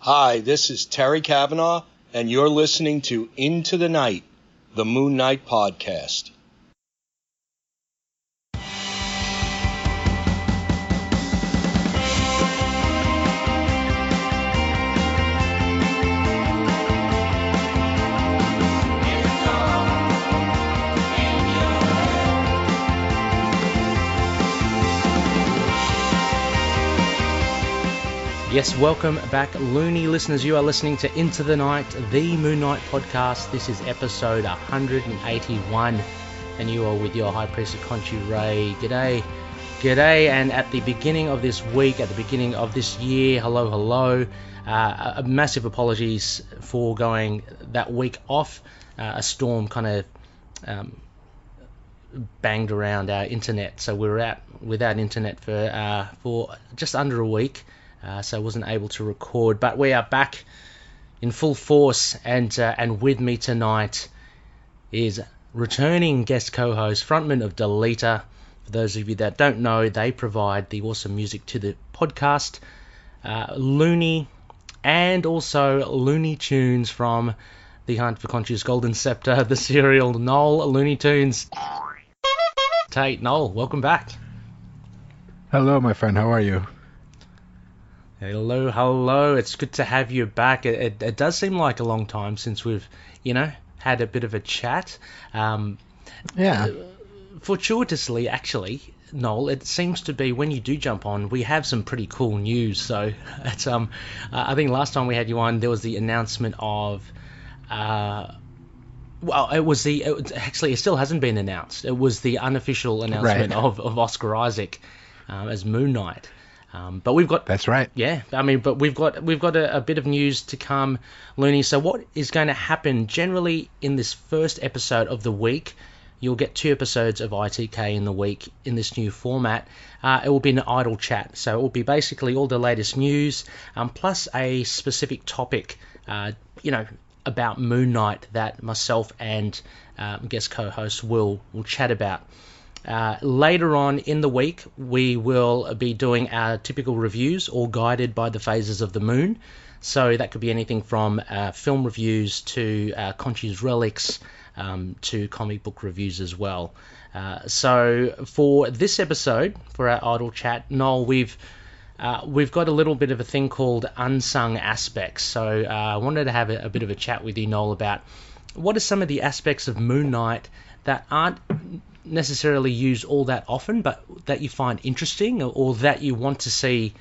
Hi, this is Terry Kavanaugh, and you're listening to Into the Night, the Moon Knight podcast. Yes, welcome back, Loony listeners. You are listening to Into the Night, the Moon Knight podcast. This is episode 181, and you are with your High Priest of Khonshu, Ray. G'day, and at the beginning of this week, at the beginning of this year, hello. Massive apologies for going that week off. A storm kind of banged around our internet, so we were out without internet for just under a week. So I wasn't able to record, but we are back in full force, and with me tonight is returning guest co-host, frontman of Deleter. For those of you that don't know, they provide the awesome music to the podcast, Loony, and also Looney Tunes from the Hunt for Khonshu's Golden Scepter, the serial Knol, Looney Tunes. Tate, Knol, welcome back. Hello, my friend. How are you? Hello. It's good to have you back. It does seem like a long time since we've, had a bit of a chat. Yeah. Fortuitously, actually, Knol, it seems to be when you do jump on, we have some pretty cool news. So it's I think last time we had you on, there was the announcement of it still hasn't been announced. It was the unofficial announcement of Oscar Isaac as Moon Knight. But we've got... That's right. Yeah, but we've got a bit of news to come, Loony. So what is going to happen generally in this first episode of the week? You'll get 2 episodes of ITK in the week in this new format. It will be an idle chat. So it will be basically all the latest news, plus a specific topic, about Moon Knight that myself and guest co-host will chat about. Later on in the week, we will be doing our typical reviews, all guided by the phases of the moon. So that could be anything from film reviews to Khonshu's relics, to comic book reviews as well. So for this episode, for our idle chat, Knol, we've got a little bit of a thing called Unsung aspects. So I wanted to have a bit of a chat with you, Knol, about what are some of the aspects of Moon Knight that aren't necessarily used all that often, but that you find interesting, or that you want to see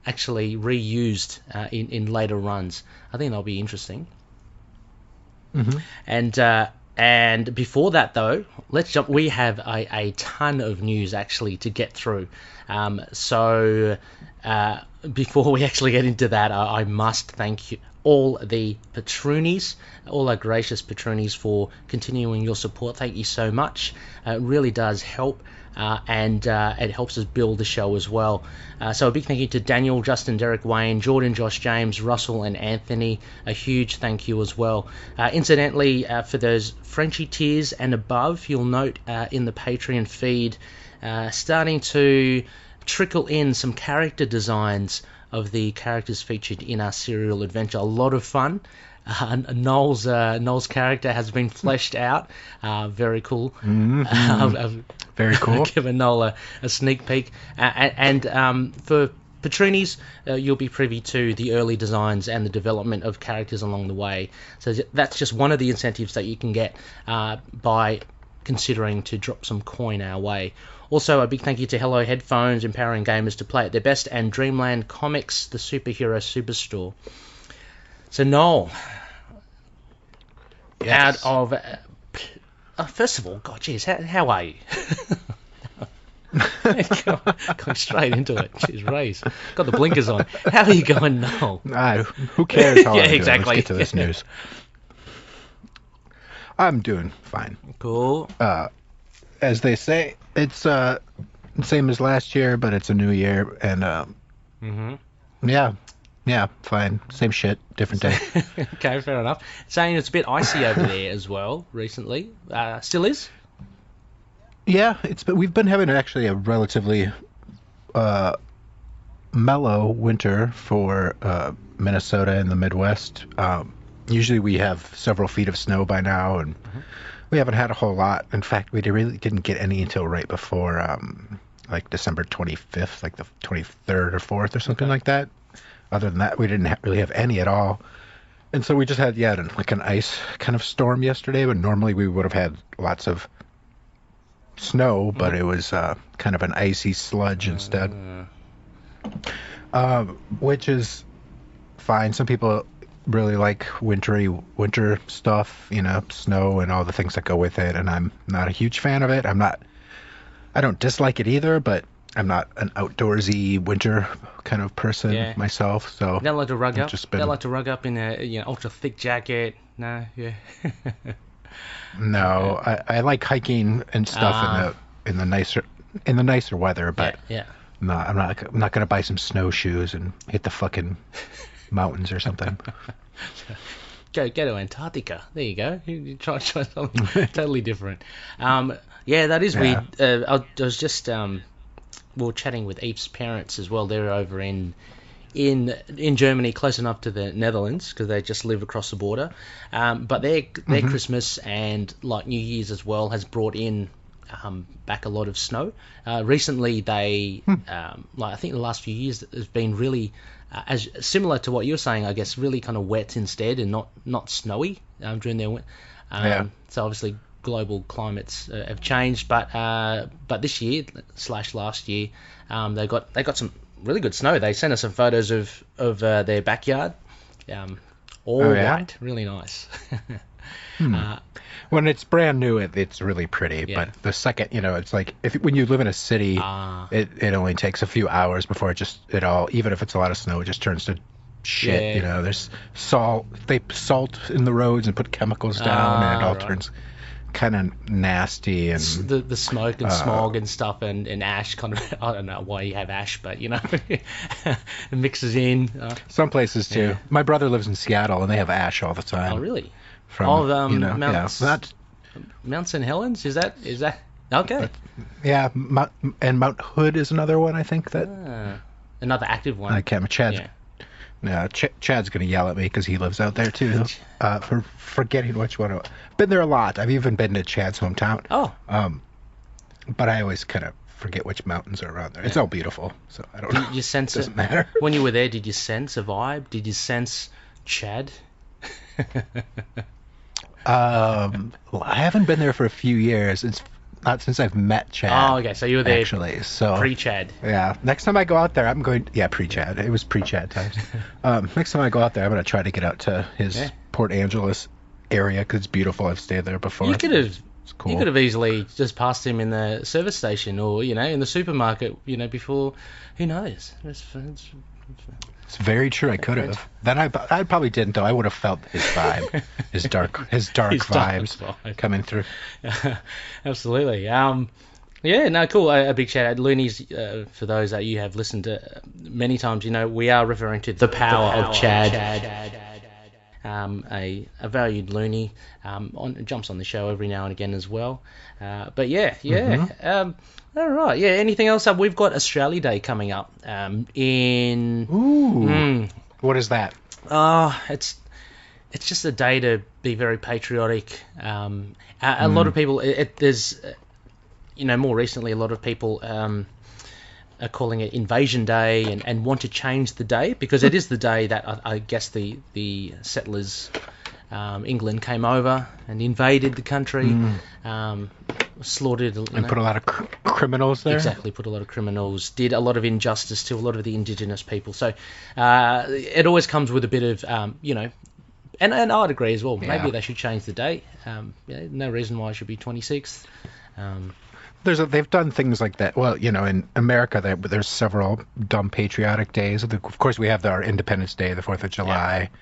actually reused in later runs. I think that'll be interesting. Mm-hmm. And before that, though, let's jump. We have a ton of news actually to get through. So before we actually get into that, I must thank you, all the patroonies, all our gracious patroonies, for continuing your support. Thank you so much. It really does help, and it helps us build the show as well. So a big thank you to Daniel, Justin, Derek, Wayne, Jordan, Josh, James, Russell, and Anthony. A huge thank you as well. Incidentally, for those Frenchie tiers and above, you'll note in the Patreon feed starting to trickle in some character designs of the characters featured in our serial adventure. A lot of fun. Knol's character has been fleshed out. Very cool. Mm-hmm. Very cool. I've given Knol a sneak peek. And for patroonies, you'll be privy to the early designs and the development of characters along the way. So that's just one of the incentives that you can get by considering to drop some coin our way. Also, a big thank you to Hello Headphones, empowering gamers to play at their best, and Dreamland Comics, the superhero superstore. So, Knol, yes. Out of... first of all, God, jeez, how are you? Going straight into it. Jeez, Rays. Got the blinkers on. How are you going, Knol? Who cares how I'm exactly. doing? Let's get to this news. I'm doing fine. Cool. As they say, it's same as last year, but it's a new year, and yeah, fine, same shit, different day. Okay, fair enough. Saying it's a bit icy over there as well recently. Still is? Yeah, we've been having actually a relatively mellow winter for Minnesota and the Midwest. Usually we have several feet of snow by now, and we haven't had a whole lot. In fact, we really didn't get any until right before like December 25th, like the 23rd or 4th or something like that. Other than that, we didn't really have any at all. And so we just had, like an ice kind of storm yesterday, but normally we would have had lots of snow, but it was kind of an icy sludge instead. Which is fine. Some people really like winter stuff, snow and all the things that go with it, and I'm not a huge fan of it. I don't dislike it either, but I'm not an outdoorsy winter kind of person myself. So you don't like to rug up. Don't like to rug up in a ultra thick jacket. No, No, I like hiking and stuff in the nicer weather, but no, I'm not gonna buy some snowshoes and hit the fucking mountains or something. Go to Antarctica. There you go. You try something totally different. That is weird. I was just we were chatting with Eve's parents as well. They're over in Germany, close enough to the Netherlands because they just live across the border. But their Christmas and like New Year's as well has brought in back a lot of snow. Recently, they I think the last few years has been really as similar to what you're saying. I guess really kind of wet instead and not snowy during their winter. So obviously global climates have changed, but this year / last year they got some really good snow. They sent us some photos of their backyard, all white, really nice. When it's brand new, it's really pretty. But the second, it's like when you live in a city, it only takes a few hours before it all, even if it's a lot of snow, it just turns to shit. There's salt. They salt in the roads and put chemicals down, and it all turns kind of nasty, and the smoke and smog and stuff and ash kind of. I don't know why you have ash, but it mixes in. Some places too. My brother lives in Seattle, and they have ash all the time. Oh, really? From Mount St. Helens? Is that okay? Mount Hood is another one. I think that another active one. I can't. Chad's gonna yell at me because he lives out there too for forgetting which one. Been there a lot. I've even been to Chad's hometown. But I always kind of forget which mountains are around there. It's all beautiful, so I don't know. You sense it doesn't matter. When you were there, did you sense a vibe? Did you sense Chad? I haven't been there for a few years. It's not since I've met Chad. Oh, okay. So you were there actually. So pre-Chad. Yeah. Next time I go out there, I'm going. Yeah, pre-Chad. It was pre-Chad times. Next time I go out there, I'm going to try to get out to his Port Angeles area because it's beautiful. I've stayed there before. You could have. Cool. You could have easily just passed him in the service station or in the supermarket. Before. Who knows? It's very true. I could have. Then I probably didn't though. I would have felt his vibe, his dark vibes coming through. Absolutely. Cool. A big shout out, Loonies. For those that you have listened to many times, we are referring to the power of Chad. A valued Loony jumps on the show every now and again as well. All right. Yeah. Anything else? We've got Australia Day coming up. What is that? It's just a day to be very patriotic. A lot of people. There's, more recently, a lot of people are calling it Invasion Day and want to change the day because it is the day that I guess the settlers, England came over and invaded the country. Slaughtered and put a lot of criminals there. Exactly, put a lot of criminals, did a lot of injustice to a lot of the indigenous people. So it always comes with a bit of and I'd agree as well. Maybe they should change the date. No reason why it should be 26th. They've done things like that. Well, in America, there's several dumb patriotic days. Of course, we have our Independence Day, the 4th of July. Yeah.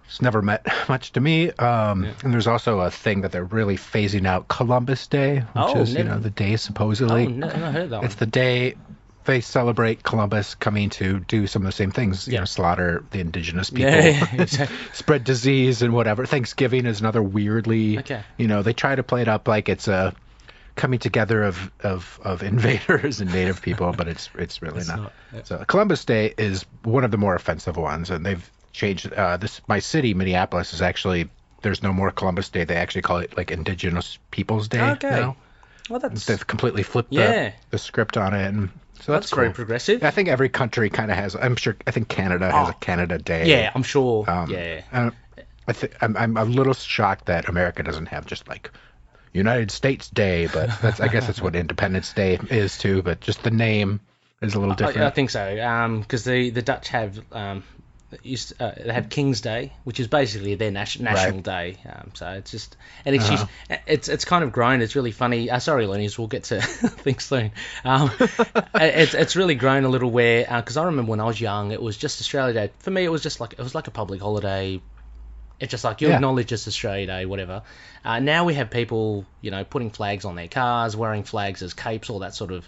It's never meant much to me. And there's also a thing that they're really phasing out, Columbus Day, which is the day supposedly. I heard that one. It's the day they celebrate Columbus coming to do some of the same things. Slaughter the indigenous people, spread disease and whatever. Thanksgiving is another weirdly. They try to play it up like it's a coming together of invaders and native people, but it's really not. So Columbus Day is one of the more offensive ones, and they've changed this. My city, Minneapolis, is actually there's no more Columbus Day. They actually call it like Indigenous Peoples Day. Okay. Now. Well, they've completely flipped the script on it, and so that's cool. Very progressive. I think every country kind of has. I think Canada has a Canada Day. Yeah, I'm sure. I'm a little shocked that America doesn't have just like United States Day, but I guess that's what Independence Day is too. But just the name is a little different. I think so, because the Dutch have they have King's Day, which is basically their national day. So it's just it's kind of grown. It's really funny. Sorry, Loonies, we'll get to things soon. It's really grown a little where because I remember when I was young, it was just Australia Day. For me, it was like a public holiday. It's just like you acknowledge it's Australia Day, whatever. Now we have people, putting flags on their cars, wearing flags as capes, all that sort of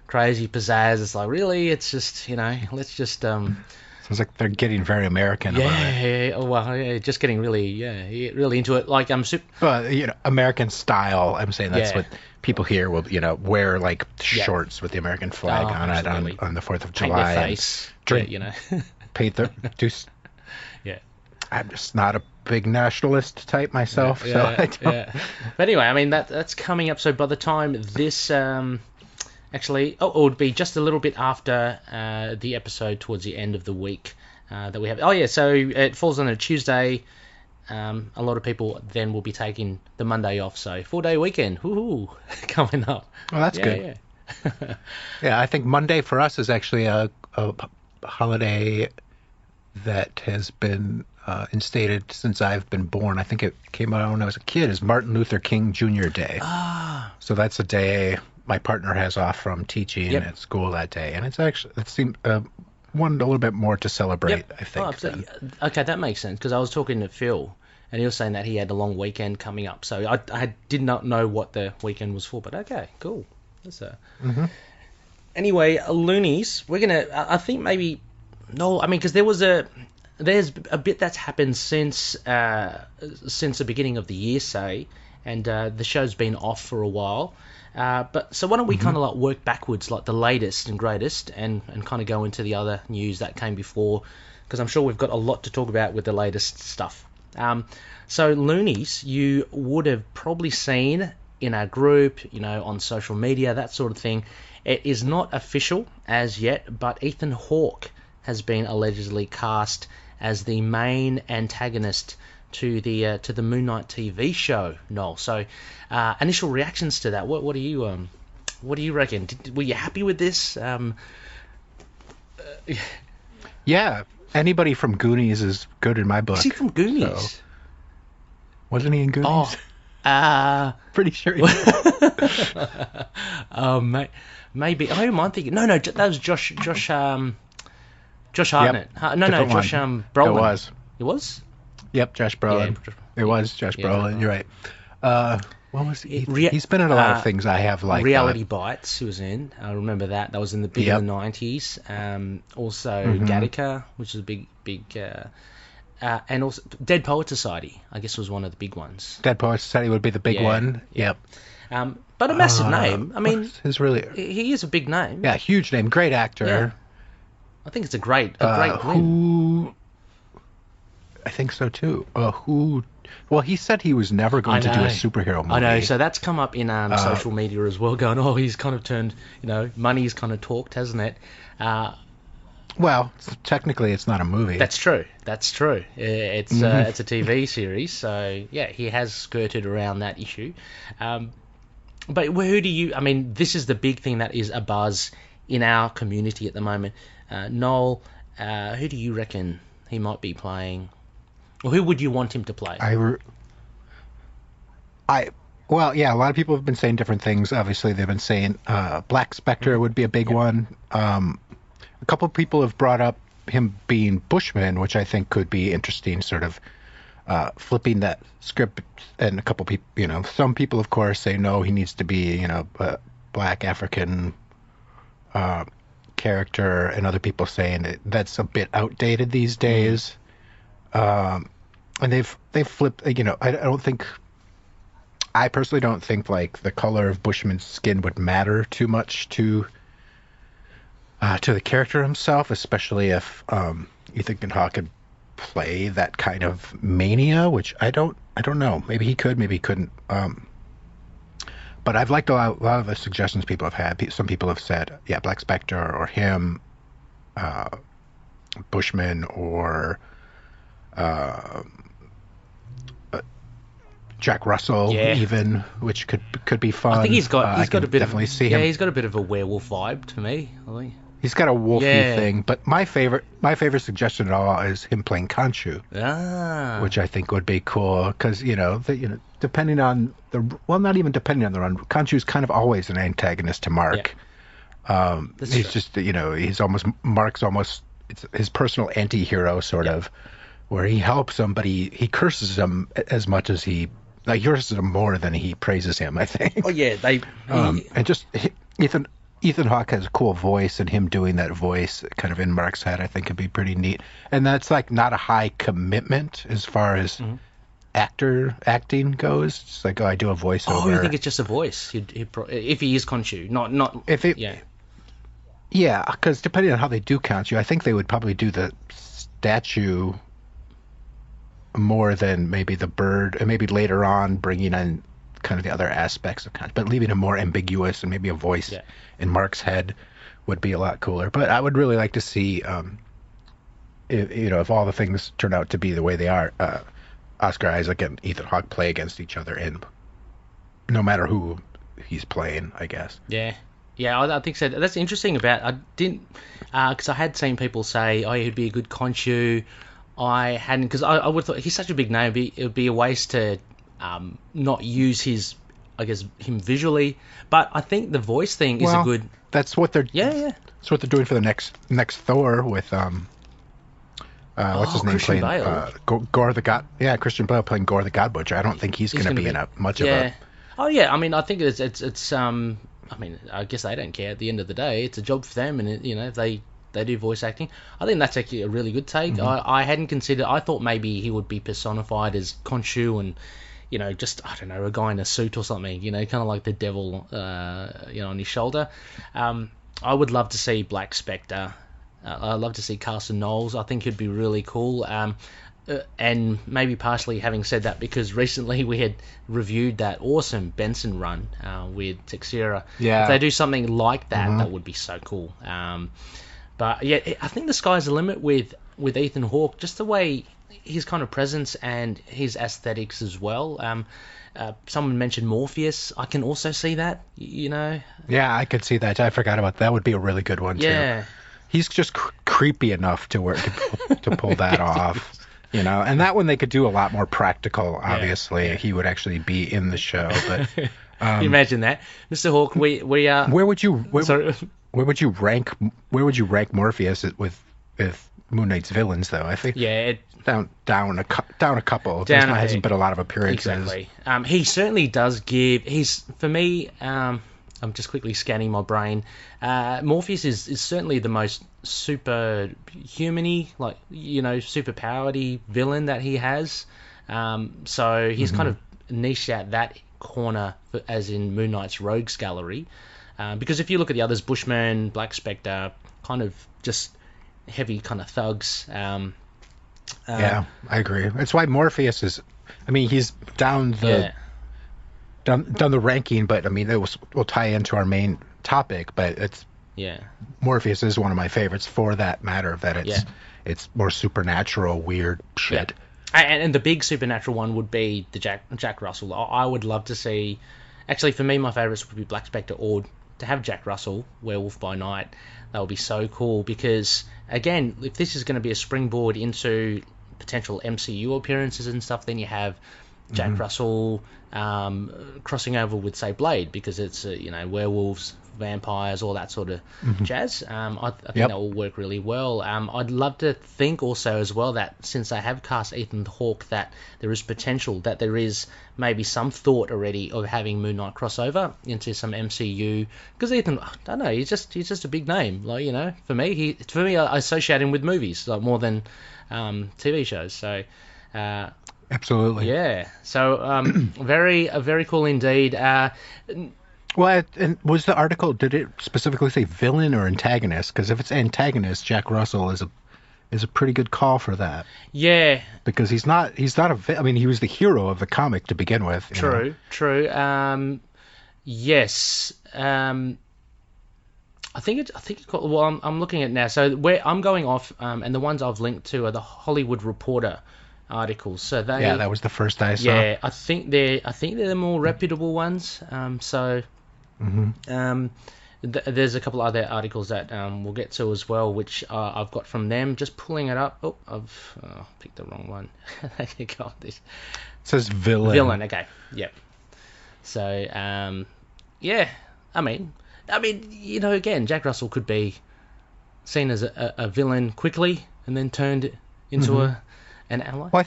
crazy pizzazz. It's like, really? It's just, let's just... Sounds like they're getting very American about it. Just getting really into it. Like, American style. I'm saying that's what people here will, wear, like, shorts with the American flag on it on the 4th of July. Paint their face. Drink, paint their... Yeah. I'm just not a big nationalist type myself, so I don't. But anyway, I mean that's coming up. So by the time this it would be just a little bit after the episode towards the end of the week that we have. So it falls on a Tuesday. A lot of people then will be taking the Monday off, so 4-day weekend. Woohoo! Coming up. Well, that's good. Yeah, I think Monday for us is actually a holiday that has been instated since I've been born. I think it came out when I was a kid as Martin Luther King Jr. Day. So that's a day my partner has off from teaching at school that day, and it seemed one a little bit more to celebrate. I think. Okay, that makes sense because I was talking to Phil, and he was saying that he had a long weekend coming up. So I did not know what the weekend was for, but okay, cool. That's Anyway, Loonies, we're gonna. I think maybe. No, I mean, because there's a bit that's happened since the beginning of the year, say, and the show's been off for a while. But so why don't we kind of like work backwards, like the latest and greatest, and kind of go into the other news that came before, because I'm sure we've got a lot to talk about with the latest stuff. So Loonies, you would have probably seen in our group, on social media, that sort of thing. It is not official as yet, but Ethan Hawke has been allegedly cast as the main antagonist to the Moon Knight TV show, Knol. So, initial reactions to that. What do you reckon? Were you happy with this? Yeah, anybody from Goonies is good in my book. Is he from Goonies? So. Wasn't he in Goonies? Pretty sure he was. Maybe. Who am I thinking? No, that was Josh Hartnett. Josh Brolin. It was. It was? Yep, Josh Brolin. Yeah. It was Josh Brolin. You're right. What was he? He's been in a lot of things I have liked. Reality Bites he was in. I remember that. That was in the 90s. Also Gattaca, which is a big and also Dead Poet Society, I guess, was one of the big ones. Dead Poet Society would be the big one. Yep. But a massive name. I mean, he is a big name. Yeah, huge name. Great actor. Yeah. I think it's a great win. I think so too. Well, he said he was never going to do a superhero movie. I know, so that's come up in social media as well, going, he's kind of turned, money's kind of talked, hasn't it? Well, technically it's not a movie. That's true. It's it's a TV series, so yeah, he has skirted around that issue. But who do you... I mean, this is the big thing that is a buzz in our community at the moment. Knol, who do you reckon he might be playing? Or who would you want him to play? Well, yeah, a lot of people have been saying different things. Obviously, they've been saying Black Spectre would be a big one. A couple of people have brought up him being Bushman, which I think could be interesting, sort of flipping that script. And a couple people, some people, of course, say no, he needs to be, a Black African character, and other people saying that's a bit outdated these days. And they've flipped. I don't think I personally don't think like the color of Bushman's skin would matter too much to the character himself, especially if Ethan Hawke could play that kind of mania, which I don't know. Maybe he could, maybe he couldn't. But I've liked a lot of the suggestions people have had. Some people have said, yeah, Black Spectre or him, Bushman, or Jack Russell, even, which could be fun. I think he's got a bit definitely of see him. Yeah, he's got a bit of a werewolf vibe to me. I think he's got a wolfy thing. But my favorite suggestion at all is him playing Khonshu, which I think would be cool because depending on not even depending on the run, Khonshu's kind of always an antagonist to Mark. Yeah. He's just he's almost Mark's almost it's his personal anti-hero sort of, where he helps him, but he curses him as much as he curses him more than he praises him, I think. Oh yeah, and just Ethan Hawke has a cool voice, and him doing that voice kind of in Mark's head, I think, could be pretty neat. And that's like not a high commitment as far as acting goes. It's like, I do a voiceover. Oh, you think it's just a voice? If he is Khonshu, not if it. Yeah, because depending on how they do Khonshu, I think they would probably do the statue more than maybe the bird, and maybe later on bringing in kind of the other aspects of Khonshu, but leaving him more ambiguous, and maybe a voice in Mark's head would be a lot cooler. But I would really like to see, if all the things turn out to be the way they are, Oscar Isaac and Ethan Hawke play against each other, and no matter who he's playing, I guess. Yeah, I think so. That's interesting I didn't, because I had seen people say, he'd be a good Khonshu. I hadn't, because I would have thought he's such a big name, it would be a waste to not use his, I guess, him visually. But I think the voice thing is a good. That's what they're. Yeah. That's what they're doing for the next Thor with what's his name Christian playing Bale. Gore the God. Yeah, Christian Bale playing Gore the God Butcher. I don't think he's going to be in much of a. Oh yeah, I mean, I think it's I mean, I guess they don't care at the end of the day. It's a job for them, and if they do voice acting. I think that's actually a really good take. I hadn't considered. I thought maybe he would be personified as Khonshu, and just, I don't know, a guy in a suit or something. Kind of like the devil, on his shoulder. I would love to see Black Spectre. I'd love to see Carson Knowles. I think he'd be really cool. And maybe partially having said that because recently we had reviewed that awesome Benson run with Texera. Yeah. If they do something like that, that would be so cool. But yeah, I think the sky's the limit with Ethan Hawke, just the way his kind of presence and his aesthetics as well. Someone mentioned Morpheus. I can also see that, Yeah, I could see that. I forgot about that. That would be a really good one too. He's just creepy enough to pull that off. And that one they could do a lot more practical. Obviously, he would actually be in the show. But can you imagine that, Mr. Hawke? We are. Where would you rank Morpheus with Moon Knight's villains, though? I think down a couple. There hasn't been a lot of appearances. Exactly. He certainly does give. For me. I'm just quickly scanning my brain. Morpheus is certainly the most superhuman-y, super-powered-y villain that he has. So he's kind of niched out that corner, as in Moon Knight's Rogues Gallery. Because if you look at the others, Bushman, Black Spectre, kind of just heavy kind of thugs. Yeah, I agree. That's why Morpheus is... I mean, he's down the... Done the ranking, but I mean, we'll tie into our main topic. But Morpheus is one of my favorites for that matter. That it's more supernatural, weird shit. Yeah. And the big supernatural one would be the Jack Russell. I would love to see. Actually, for me, my favorites would be Black Spectre, or to have Jack Russell, Werewolf by Night. That would be so cool because, again, if this is going to be a springboard into potential MCU appearances and stuff, then you have Jack Russell crossing over with, say, Blade, because it's werewolves, vampires, all that sort of jazz. I think that will work really well. I'd love to think also as well that since I have cast Ethan Hawke, that there is potential, that there is maybe some thought already of having Moon Knight crossover into some MCU, because Ethan, I don't know, he's just a big name. For me, I associate him with movies more than TV shows. So Absolutely. Yeah. So very cool indeed. Well, and was the article, did it specifically say villain or antagonist? Because if it's antagonist, Jack Russell is a pretty good call for that. Yeah. Because he's not I mean, he was the hero of the comic to begin with. True. Yes. I think it's called. Well, I'm looking at it now. So where I'm going off, and the ones I've linked to are the Hollywood Reporter articles. So that was the first I saw. Yeah, I think they're the more reputable ones. There's a couple other articles that we'll get to as well, which I've got from them. Just pulling it up. Oh, I've picked the wrong one. I got this. It says villain. Villain. Okay. Yep. So yeah. I mean, again, Jack Russell could be seen as a villain quickly and then turned into an ally. Well,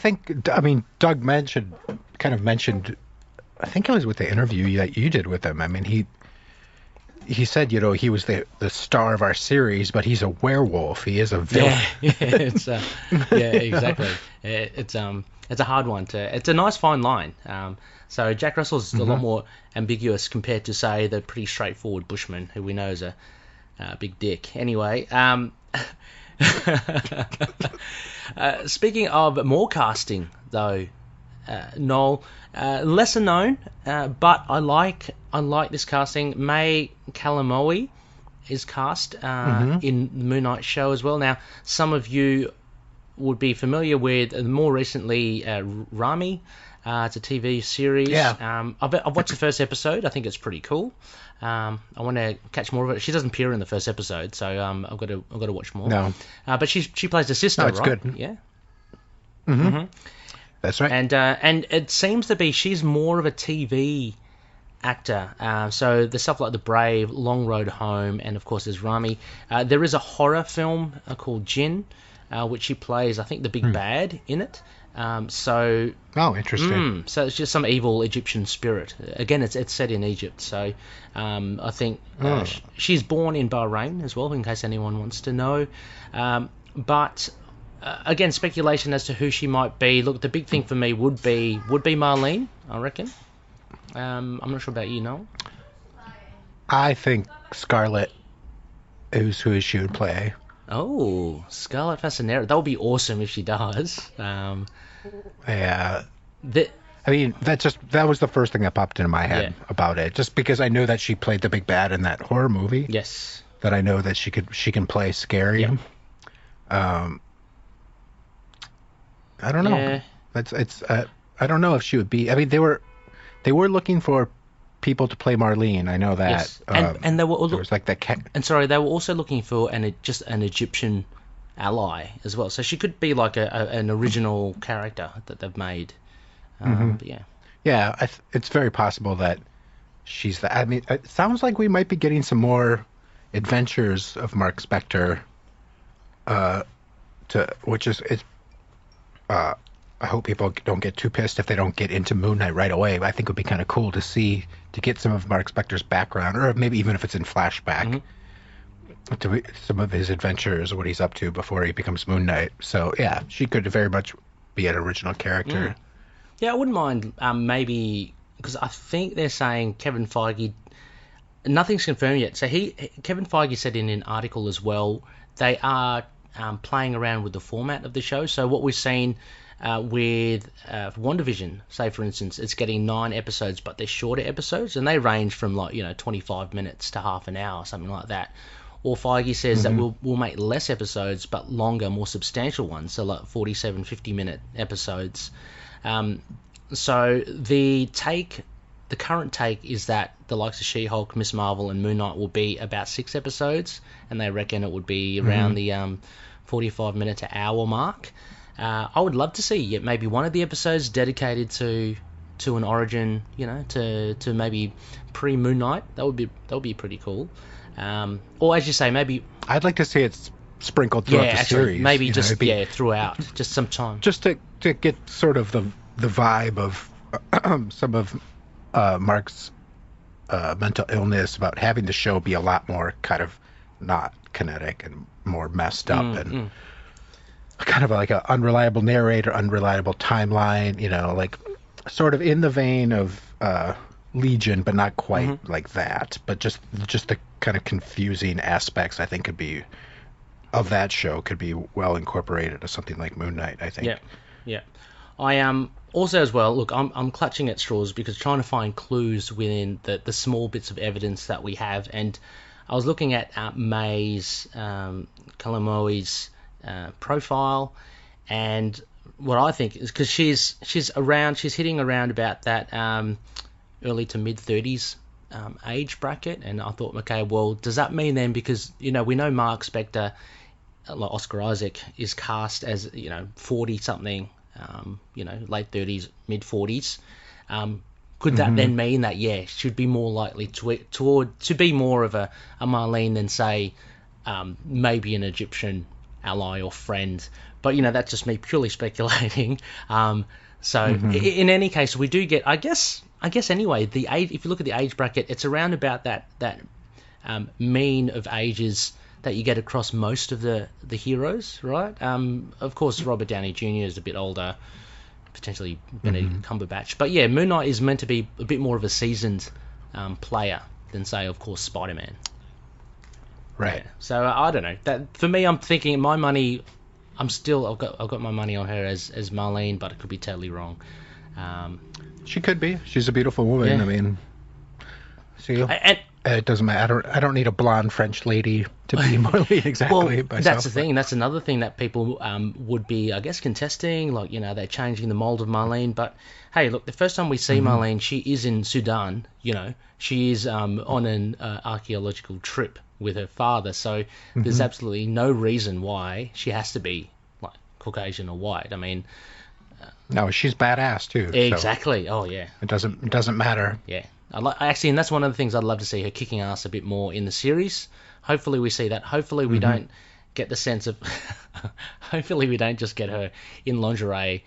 Doug mentioned, I think it was with the interview that you did with him. I mean, he said, he was the star of our series, but he's a werewolf. He is a villain. Yeah, exactly. It's a hard one it's a nice fine line. So Jack Russell's a lot more ambiguous compared to, say, the pretty straightforward Bushman, who we know is a big dick. Anyway, speaking of more casting, though, Knol, lesser known, but I like this casting. May Kalamoe is cast in the Moon Knight show as well. Now, some of you would be familiar with more recently Rami. It's a TV series. Yeah. I've watched the first episode. I think it's pretty cool. I want to catch more of it. She doesn't appear in the first episode, so I've got to watch more. No. But she plays the sister, right? It's right? Good. Yeah. That's right. And it seems to be she's more of a TV actor. So the stuff like The Brave, Long Road Home, and of course there's Rami. There is a horror film called Jinn, which she plays, I think, the big bad in it. So interesting. So it's just some evil Egyptian spirit. Again, it's set in Egypt. So I think she's born in Bahrain as well, in case anyone wants to know. But again, speculation as to who she might be. Look, the big thing for me would be Marlene, I reckon. I'm not sure about you, Noel. I think Scarlet is who she would play. Oh, Scarlet Fascinera. That would be awesome if she does. Yeah. That was the first thing that popped into my head about it. Just because I know that she played the big bad in that horror movie. Yes. That I know that she can play scary. Yeah. I don't know. Yeah. I don't know if she would be. I mean, they were looking for people to play Marlene. I know that. Yes. And they were there was like that they were also looking for an Egyptian ally as well. So she could be like an original character that they've made. But yeah. Yeah, it's very possible that she's the. I mean, it sounds like we might be getting some more adventures of Mark Spector. I hope people don't get too pissed if they don't get into Moon Knight right away. I think it would be kind of cool to get some of Mark Spector's background, or maybe even if it's in flashback, to some of his adventures, what he's up to before he becomes Moon Knight. So yeah, she could very much be an original character. Yeah, I wouldn't mind maybe, because I think they're saying Kevin Feige. Nothing's confirmed yet. So Kevin Feige said in an article as well, they are playing around with the format of the show. So what we've seen with WandaVision, say for instance, it's getting 9 episodes, but they're shorter episodes, and they range from 25 minutes to half an hour, something like that. Or Feige says that we'll make less episodes, but longer, more substantial ones, so like 47, 50-minute episodes. So the current take is that the likes of She-Hulk, Miss Marvel, and Moon Knight will be about 6 episodes, and they reckon it would be around the 45-minute to hour mark. I would love to see maybe one of the episodes dedicated to an origin, to maybe pre-Moon Knight. That would be pretty cool. Or as you say, maybe I'd like to see it sprinkled throughout the series. Maybe throughout, just some time, just to get sort of the vibe of some of Mark's mental illness, about having the show be a lot more kind of not kinetic and more messed up kind of like an unreliable narrator, unreliable timeline, like sort of in the vein of Legion, but not quite like that. But just the kind of confusing aspects, I think, could be well incorporated into something like Moon Knight, I think. Yeah. I am also as well. Look, I'm clutching at straws because trying to find clues within the small bits of evidence that we have, and I was looking at May's Kalamoi's profile, and what I think is because she's hitting around about that early to mid 30s age bracket, and I thought, okay, well, does that mean then, because we know Mark Spector, like Oscar Isaac, is cast as 40 something, late 30s, mid 40s. Could that then mean that should be more likely to be more of a Marlene than, say, maybe an Egyptian ally or friend? But that's just me purely speculating. In any case, we do get, I guess anyway, the age. If you look at the age bracket, it's around about that mean of ages that you get across most of the heroes, right? Of course, Robert Downey Jr. is a bit older, potentially Benedict Cumberbatch. But yeah, Moon Knight is meant to be a bit more of a seasoned player than, say, of course, Spider-Man. Right. Yeah. So I don't know. That for me, I'm thinking my money. I've got my money on her as Marlene, but it could be totally wrong. She could be. She's a beautiful woman. Yeah. I mean, see, and it doesn't matter. I don't need a blonde French lady to be Marlene exactly. Well, that's the thing. That's another thing that people would be, I guess, contesting. Like, they're changing the mold of Marlene. But hey, look, the first time we see Marlene, she is in Sudan. She is on an archaeological trip with her father. So there's absolutely no reason why she has to be like Caucasian or white. I mean, no, she's badass too. Exactly. So it doesn't matter. Yeah. Actually, and that's one of the things I'd love to see her kicking ass a bit more in the series. Hopefully we see that. Hopefully we don't get the sense of... Hopefully we don't just get her in lingerie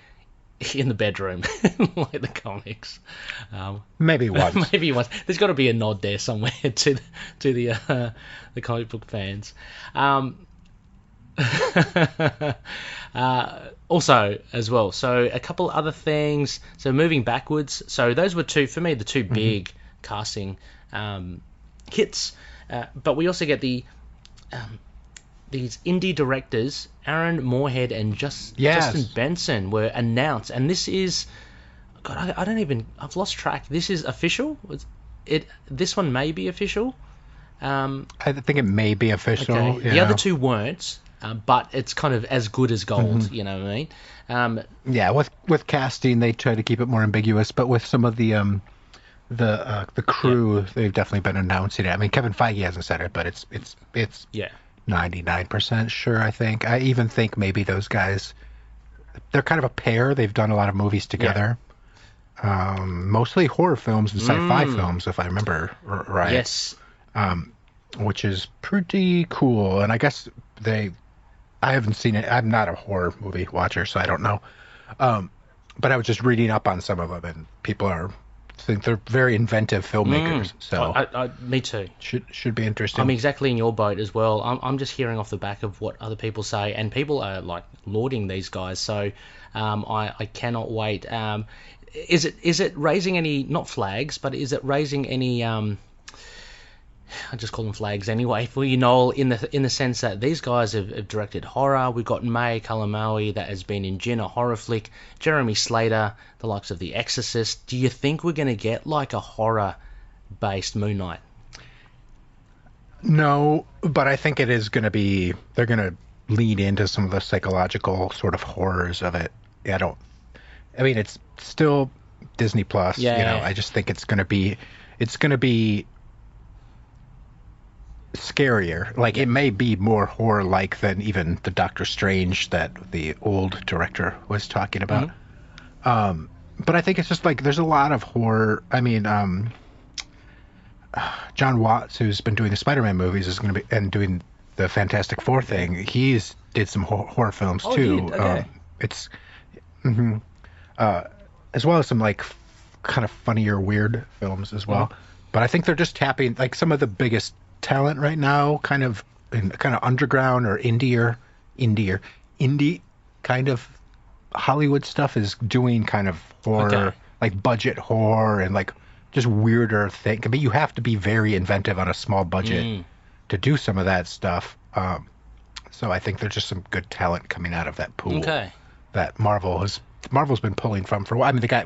in the bedroom like the comics. Maybe once. Maybe once. There's got to be a nod there somewhere to the comic book fans. Also, as well, so a couple other things. So moving backwards, so those were the two big casting hits. But we also get these indie directors, Aaron Moorhead and Justin Benson, were announced. And this is, God, I've lost track. This is official? This one may be official. I think it may be official. Okay. Yeah. The other two weren't. But it's kind of as good as gold, you know what I mean? Yeah, with casting, they try to keep it more ambiguous, but with some of the crew, they've definitely been announcing it. I mean, Kevin Feige hasn't said it, but it's 99% sure, I think. I even think maybe those guys, they're kind of a pair. They've done a lot of movies together. Yeah. Mostly horror films and sci-fi films, if I remember right. Yes. Which is pretty cool, and I guess I haven't seen it. I'm not a horror movie watcher, so I don't know. But I was just reading up on some of them, and people think they're very inventive filmmakers. So me too. Should be interesting. I'm exactly in your boat as well. I'm just hearing off the back of what other people say, and people are like lauding these guys. So I cannot wait. Is it raising any, not flags, but is it raising any I just call them flags anyway for you, Knol, in the sense that these guys have directed horror. We've got May Kalamaui that has been in Jinn, a horror flick, Jeremy Slater, the likes of The Exorcist. Do you think we're going to get like a horror-based Moon Knight? No, but I think it is going to be, they're going to lean into some of the psychological sort of horrors of it. I mean, it's still Disney Plus, I just think it's going to be scarier. Like, it may be more horror-like than even the Doctor Strange that the old director was talking about. But I think it's just like there's a lot of horror. I mean, John Watts, who's been doing the Spider-Man movies, is going to be and doing the Fantastic Four thing. He's did some horror films too. Okay. It's as well as some like kind of funnier, weird films as well. But I think they're just tapping like some of the biggest talent right now, kind of underground or indie kind of Hollywood stuff is doing kind of horror, like budget horror and like just weirder thing. But you have to be very inventive on a small budget to do some of that stuff. So I think there's just some good talent coming out of that pool that Marvel's been pulling from for a while. I mean, the guy,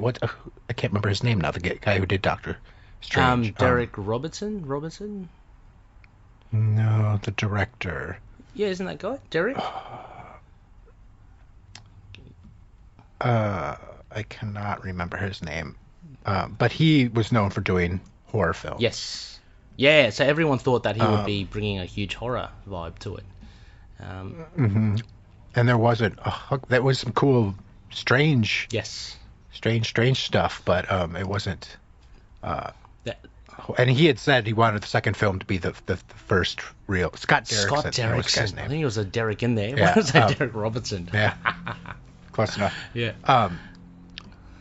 I can't remember his name now. The guy who did Doctor Strange. Derek Robertson? No, the director. Yeah, isn't that guy Derek? I cannot remember his name. But he was known for doing horror films. Yes. Yeah, so everyone thought that he would be bringing a huge horror vibe to it. And there wasn't. That was some cool, strange stuff, but it wasn't. And he had said he wanted the second film to be the first real Scott Derrickson. I think it was a Derek in there. Yeah, was that Derek Robertson? Yeah, close enough. Yeah.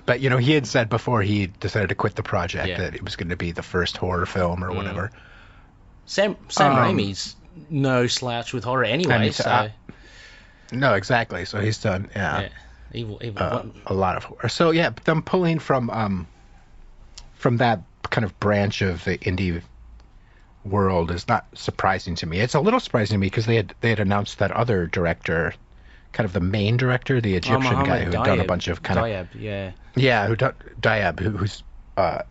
But he had said before he decided to quit the project that it was going to be the first horror film or whatever. Sam Raimi's no slouch with horror anyway. No, exactly. So he's done evil a lot of horror. So yeah, them pulling from that kind of branch of the indie world is not surprising to me. It's a little surprising to me because they had announced that other director, kind of the main director, the Egyptian guy who had done a bunch of kind of Diab, who's I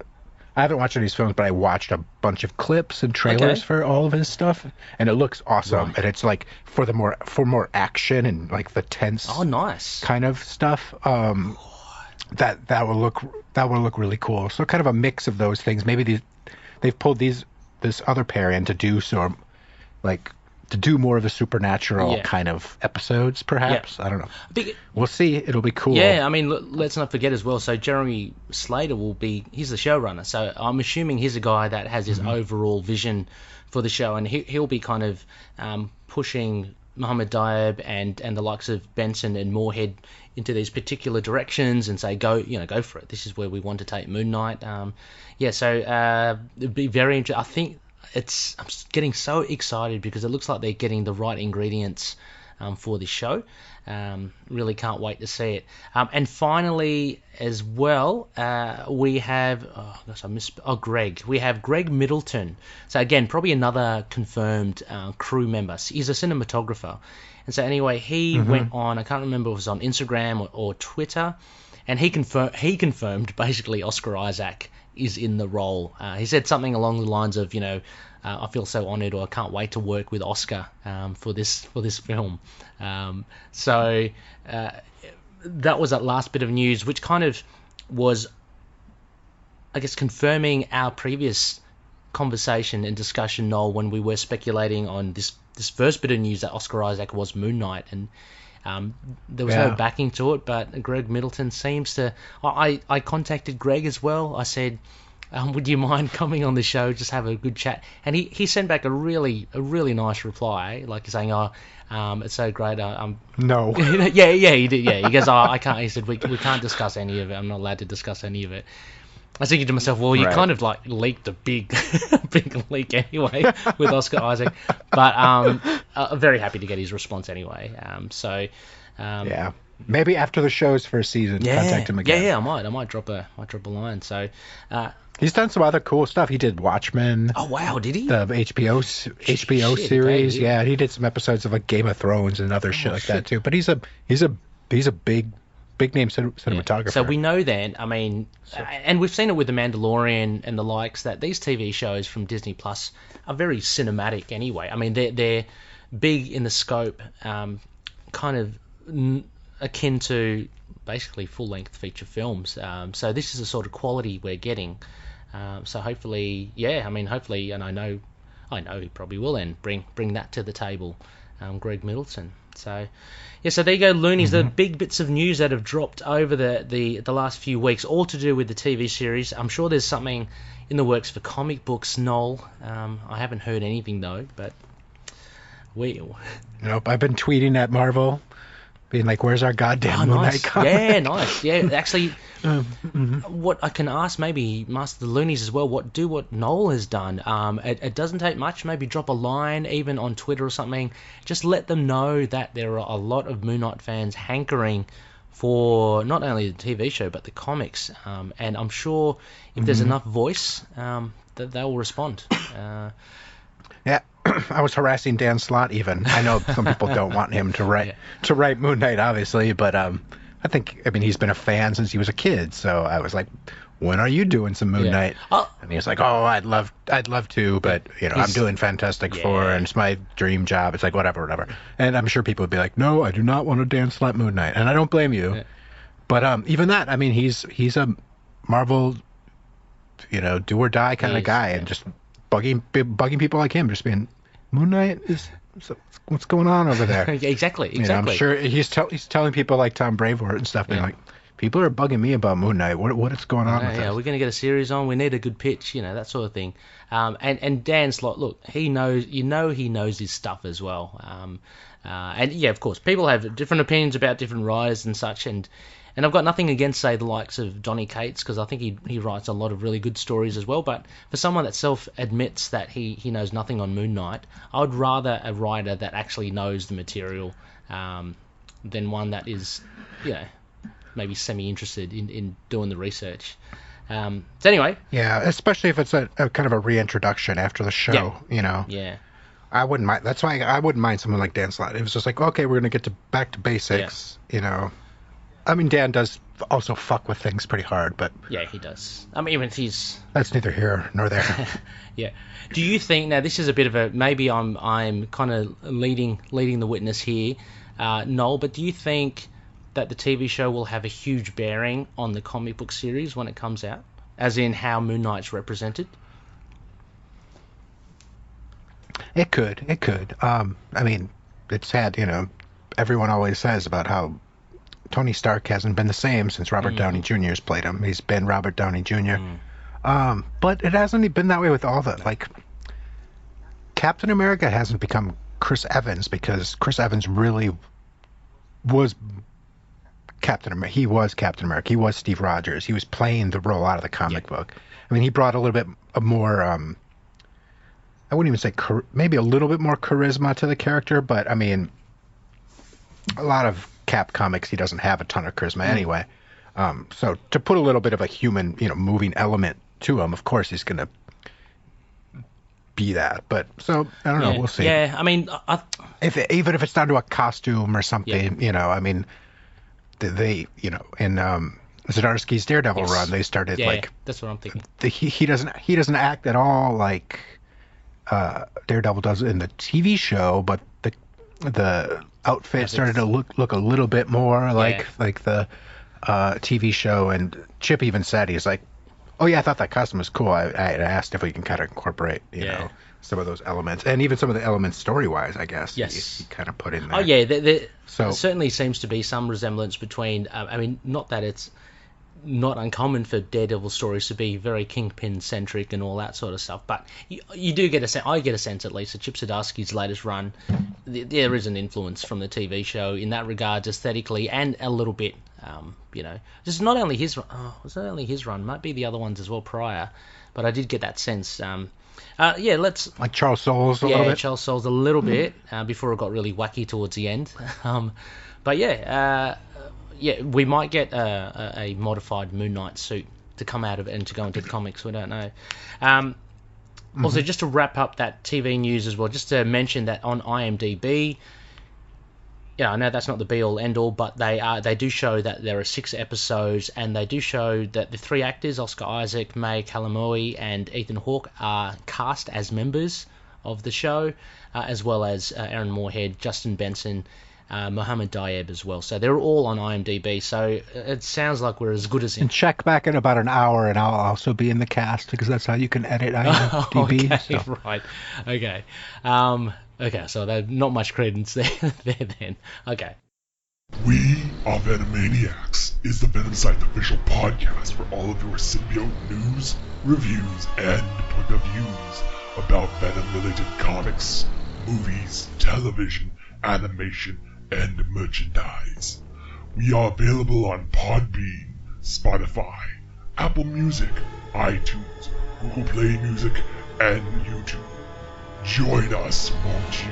haven't watched any of his films, but I watched a bunch of clips and trailers for all of his stuff, and it looks awesome. Right. And it's like for more action and like the tense, kind of stuff. That will look really cool. So kind of a mix of those things. Maybe they've pulled this other pair in to do to do more of the supernatural kind of episodes, perhaps. I don't know. We'll see. It'll be cool. Yeah, I mean, let's not forget as well. So Jeremy Slater he's the showrunner. So I'm assuming he's a guy that has his overall vision for the show, and he'll be kind of pushing Mohammed Diab and the likes of Benson and Moorhead into these particular directions and say, go for it. This is where we want to take Moon Knight. So it'd be very interesting. I think I'm getting so excited because it looks like they're getting the right ingredients for this show. Really can't wait to see it. And finally, as well, we have Greg. We have Greg Middleton. So again, probably another confirmed crew member. He's a cinematographer. And so anyway, he went on. I can't remember if it was on Instagram or Twitter, and he confirmed basically Oscar Isaac is in the role. He said something along the lines of, I feel so honored, or I can't wait to work with Oscar for this film. So that was that last bit of news, which kind of was, I guess, confirming our previous conversation and discussion, Knol, when we were speculating on this first bit of news that Oscar Isaac was Moon Knight, and there was no backing to it, but Greg Middleton seems to... I contacted Greg as well. I said, would you mind coming on the show, just have a good chat? And he sent back a really nice reply, like saying, it's so great. No. Yeah, he did. Yeah, he goes, I can't. He said, we can't discuss any of it. I'm not allowed to discuss any of it. I was thinking to myself, well, you kind of like leaked a big leak anyway with Oscar Isaac, but I'm very happy to get his response anyway. Maybe after the show's first season, contact him again. Yeah, I might drop a line. So he's done some other cool stuff. He did Watchmen. Oh wow, did he? The HBO series. Okay, yeah, he did some episodes of like Game of Thrones and other shit like that too. But he's a big name cinematographer. Yeah. So we know then, I mean, and we've seen it with The Mandalorian and the likes, that these TV shows from Disney Plus are very cinematic anyway. I mean, they're big in the scope, kind of akin to basically full-length feature films. So this is the sort of quality we're getting. So hopefully, and I know he probably will then bring that to the table, Greg Middleton. So there you go, Loonies. The big bits of news that have dropped over the last few weeks, all to do with the TV series. I'm sure there's something in the works for comic books, Knol. I haven't heard anything though, but Nope, I've been tweeting at Marvel, being like, "Where's our goddamn Moon Knight comic?" Yeah, nice. Yeah, actually, what I can ask maybe Master the Loonies as well. What Knol has done. It doesn't take much. Maybe drop a line even on Twitter or something. Just let them know that there are a lot of Moon Knight fans hankering for not only the TV show but the comics. And I'm sure if there's enough voice, that they'll respond. Yeah, I was harassing Dan Slott even. I know some people don't want him to write Moon Knight, obviously, but I mean, he's been a fan since he was a kid, so I was like, when are you doing some Moon Knight? And he was like, oh, I'd love to, but, I'm doing Fantastic Four, and it's my dream job. It's like, whatever. And I'm sure people would be like, no, I do not want a Dan Slott Moon Knight, and I don't blame you. Yeah. But even that, I mean, he's a Marvel, do or die kind of guy, and just bugging people like him, just being, Moon Knight is... So what's going on over there? Exactly. I'm sure he's telling people like Tom Brevoort and stuff, being like, people are bugging me about Moon Knight. What is going on with this? We're going to get a series on. We need a good pitch, that sort of thing. And Dan Slott, look, he knows, he knows his stuff as well. And yeah, of course, people have different opinions about different writers and such, and I've got nothing against, say, the likes of Donny Cates, because I think he writes a lot of really good stories as well. But for someone that self-admits that he knows nothing on Moon Knight, I would rather a writer that actually knows the material than one that is, maybe semi-interested in doing the research. So anyway. Yeah, especially if it's a kind of a reintroduction after the show, Yeah. I wouldn't mind. That's why I wouldn't mind someone like Dan Slott. It was just like, okay, we're going to get back to basics, I mean, Dan does also fuck with things pretty hard, but... Yeah, he does. I mean, even if he's... That's neither here nor there. Yeah. Do you think... Now, this is a bit of a... Maybe I'm kind of leading the witness here, Knol, but do you think that the TV show will have a huge bearing on the comic book series when it comes out? As in how Moon Knight's represented? It could. I mean, it's had, everyone always says about how Tony Stark hasn't been the same since Robert Downey Jr. has played him. He's been Robert Downey Jr. But it hasn't been that way with all the, like, Captain America hasn't become Chris Evans because Chris Evans really was Captain America. He was Captain America. He was Steve Rogers. He was playing the role out of the comic book. I mean, he brought a little bit more, I wouldn't even say, maybe a little bit more charisma to the character, but I mean, a lot of Cap comics, he doesn't have a ton of charisma anyway. So to put a little bit of a human, moving element to him, of course he's going to be that. But so I don't know. We'll see. Yeah, I mean, even if it's down to a costume or something, I mean, they, in Zdarsky's Daredevil run, they started that's what I'm thinking. He doesn't act at all like Daredevil does in the TV show, but the outfit started to look a little bit more like the TV show, and Chip even said, he's like, oh yeah, I thought that costume was cool. I asked if we can kind of incorporate some of those elements, and even some of the elements story-wise, I guess. Yes. He kind of put in there. Oh yeah, there certainly seems to be some resemblance between, I mean, not that it's not uncommon for Daredevil stories to be very Kingpin-centric and all that sort of stuff, but you do get a sense, I get a sense at least, that Chip Zdarsky's latest run, there is an influence from the TV show in that regard, aesthetically, and a little bit, just not only his, was it only his run, might be the other ones as well prior, but I did get that sense. Let's... Like Charles Soules a little bit? Yeah, Charles Soules a little bit, before it got really wacky towards the end. But we might get a modified Moon Knight suit to come out of it and to go into the comics. We don't know. Also, just to wrap up that TV news as well, just to mention that on IMDb, I know that's not the be-all, end-all, but they do show that there are 6 episodes, and they do show that the 3 actors, Oscar Isaac, May Kalamoe, and Ethan Hawke, are cast as members of the show, as well as Aaron Moorhead, Justin Benson, Mohammed Diab as well. So they're all on IMDb. So it sounds like we're as good as in. And check back in about an hour, and I'll also be in the cast, because that's how you can edit IMDb. Okay, so. Right. Okay. Okay, so there's not much credence there then. Okay. We Are Venomaniacs is the Venom Site official podcast for all of your symbiote news, reviews, and point of views about Venom-related comics, movies, television, animation, and merchandise. We are available on Podbean, Spotify, Apple Music, iTunes, Google Play Music, and YouTube. Join us, won't you?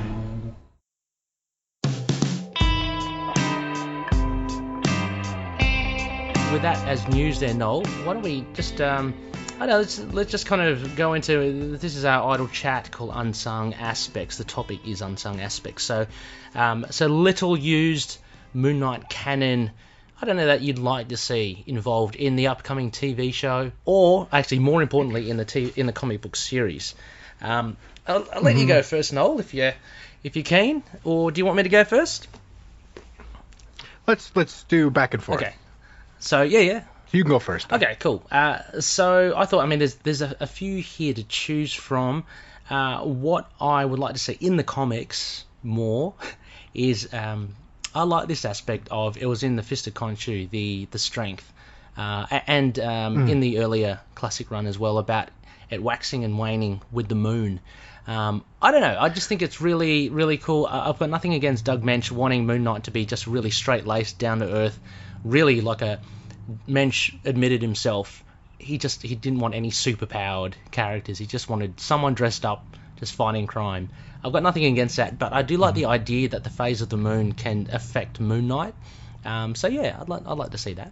With that as news there, Knol, why don't we just, I don't know, let's just kind of go into, this is our idle chat called Unsung Aspects. The topic is Unsung Aspects. So little used Moon Knight canon, I don't know, that you'd like to see involved in the upcoming TV show, or actually more importantly in the comic book series. I'll let you go first, Knol, if you're keen, or do you want me to go first? Let's do back and forth. Okay. So yeah. You can go first. Then. Okay, cool. So I thought, I mean, there's a few here to choose from. What I would like to see in the comics more is I like this aspect of, it was in the Fist of Khonshu, the strength, and in the earlier classic run as well, about it waxing and waning with the moon. I don't know, I just think it's really, really cool. I've got nothing against Doug Mensch wanting Moon Knight to be just really straight-laced, down-to-earth, really like a... Mensch admitted himself, he didn't want any superpowered characters. He just wanted someone dressed up, just fighting crime. I've got nothing against that, but I do like the idea that the phase of the moon can affect Moon Knight. So yeah, I'd like to see that.